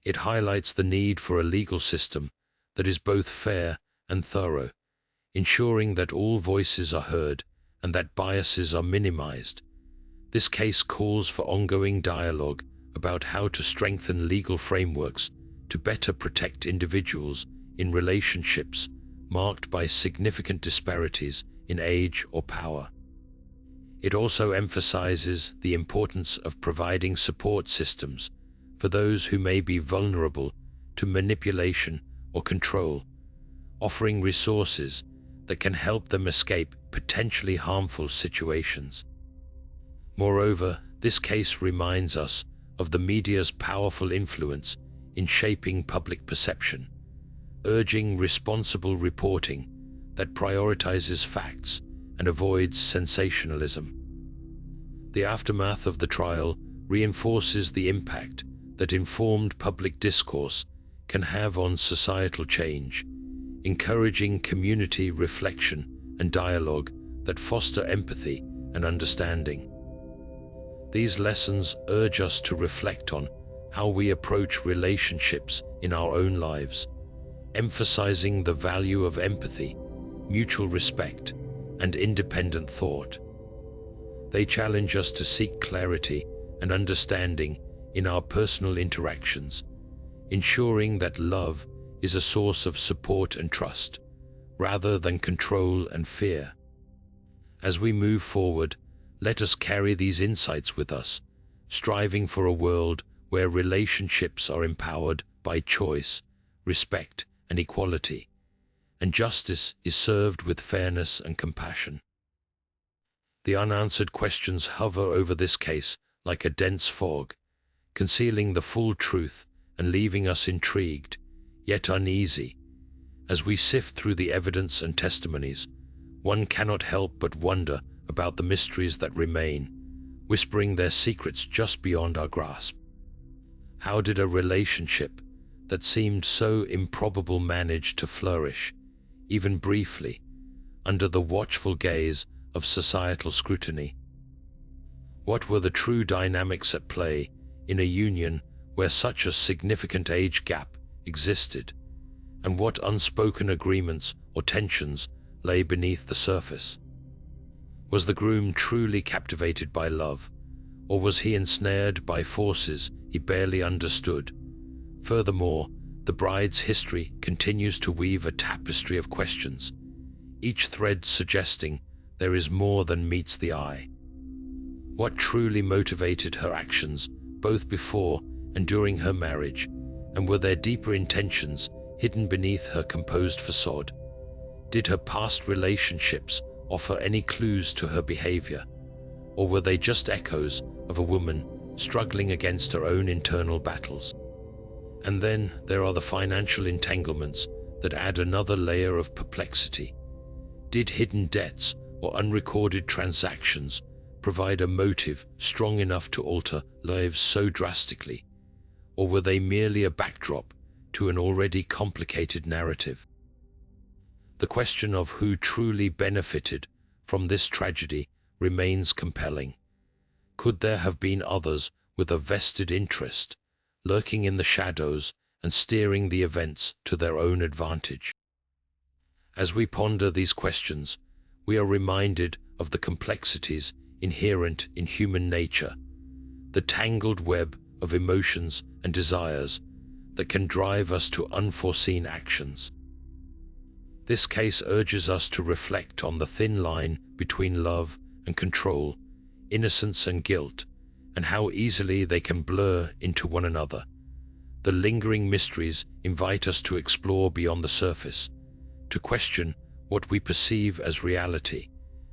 It highlights the need for a legal system that is both fair and thorough, ensuring that all voices are heard and that biases are minimized. This case calls for ongoing dialogue about how to strengthen legal frameworks to better protect individuals in relationships marked by significant disparities in age or power. It also emphasizes the importance of providing support systems for those who may be vulnerable to manipulation or control, offering resources that can help them escape potentially harmful situations. Moreover, this case reminds us of the media's powerful influence in shaping public perception, urging responsible reporting that prioritizes facts and avoids sensationalism. The aftermath of the trial reinforces the impact that informed public discourse can have on societal change, encouraging community reflection and dialogue that foster empathy and understanding. These lessons urge us to reflect on how we approach relationships in our own lives, emphasizing the value of empathy, mutual respect, and independent thought. They challenge us to seek clarity and understanding in our personal interactions, ensuring that love is a source of support and trust, rather than control and fear. As we move forward, let us carry these insights with us, striving for a world where relationships are empowered by choice, respect, and equality, and justice is served with fairness and compassion. The unanswered questions hover over this case like a dense fog, concealing the full truth and leaving us intrigued, yet uneasy. As we sift through the evidence and testimonies, one cannot help but wonder about the mysteries that remain, whispering their secrets just beyond our grasp. How did a relationship that seemed so improbable manage to flourish, even briefly, under the watchful gaze of societal scrutiny? What were the true dynamics at play in a union where such a significant age gap existed, and what unspoken agreements or tensions lay beneath the surface? Was the groom truly captivated by love, or was he ensnared by forces he barely understood? Furthermore, the bride's history continues to weave a tapestry of questions, each thread suggesting there is more than meets the eye. What truly motivated her actions, both before and during her marriage, and were there deeper intentions hidden beneath her composed facade? Did her past relationships offer any clues to her behavior, or were they just echoes of a woman struggling against her own internal battles? And then there are the financial entanglements that add another layer of perplexity. Did hidden debts or unrecorded transactions provide a motive strong enough to alter lives so drastically, or were they merely a backdrop to an already complicated narrative? The question of who truly benefited from this tragedy remains compelling. Could there have been others with a vested interest, lurking in the shadows and steering the events to their own advantage? As we ponder these questions, we are reminded of the complexities inherent in human nature, the tangled web of emotions and desires that can drive us to unforeseen actions. This case urges us to reflect on the thin line between love and control, innocence and guilt, and how easily they can blur into one another. The lingering mysteries invite us to explore beyond the surface, to question what we perceive as reality,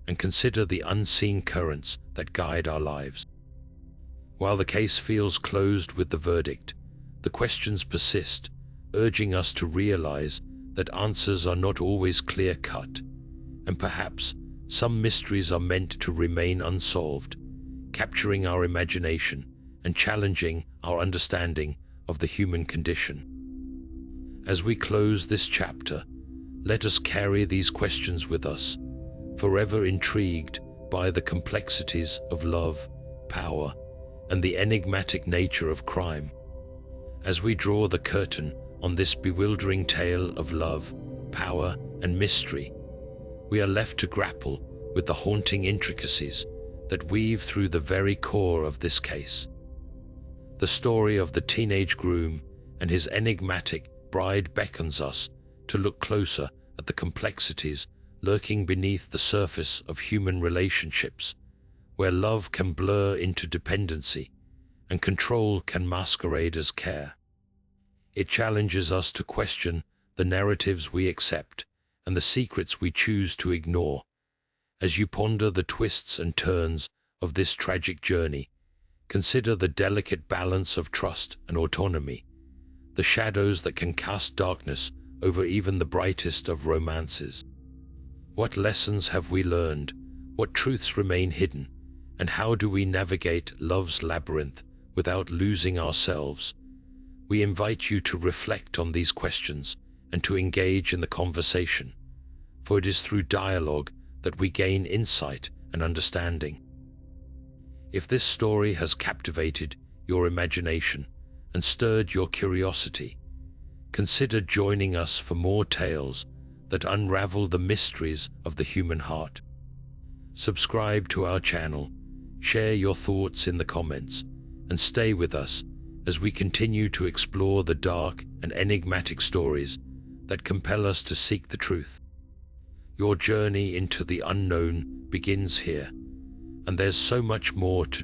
and consider the unseen currents that guide our lives. While the case feels closed with the verdict, the questions persist, urging us to realize that answers are not always clear-cut, and perhaps some mysteries are meant to remain unsolved, capturing our imagination and challenging our understanding of the human condition. As we close this chapter, let us carry these questions with us, forever intrigued by the complexities of love, power, and the enigmatic nature of crime. As we draw the curtain on this bewildering tale of love, power, and mystery, we are left to grapple with the haunting intricacies that weave through the very core of this case. The story of the teenage groom and his enigmatic bride beckons us to look closer at the complexities lurking beneath the surface of human relationships, where love can blur into dependency and control can masquerade as care. It challenges us to question the narratives we accept and the secrets we choose to ignore. As you ponder the twists and turns of this tragic journey, consider the delicate balance of trust and autonomy, the shadows that can cast darkness over even the brightest of romances. What lessons have we learned? What truths remain hidden? And how do we navigate love's labyrinth without losing ourselves? We invite you to reflect on these questions and to engage in the conversation, for it is through dialogue that we gain insight and understanding. If this story has captivated your imagination and stirred your curiosity, consider joining us for more tales that unravel the mysteries of the human heart. Subscribe to our channel, share your thoughts in the comments, and stay with us as we continue to explore the dark and enigmatic stories that compel us to seek the truth. Your journey into the unknown begins here, and there's so much more to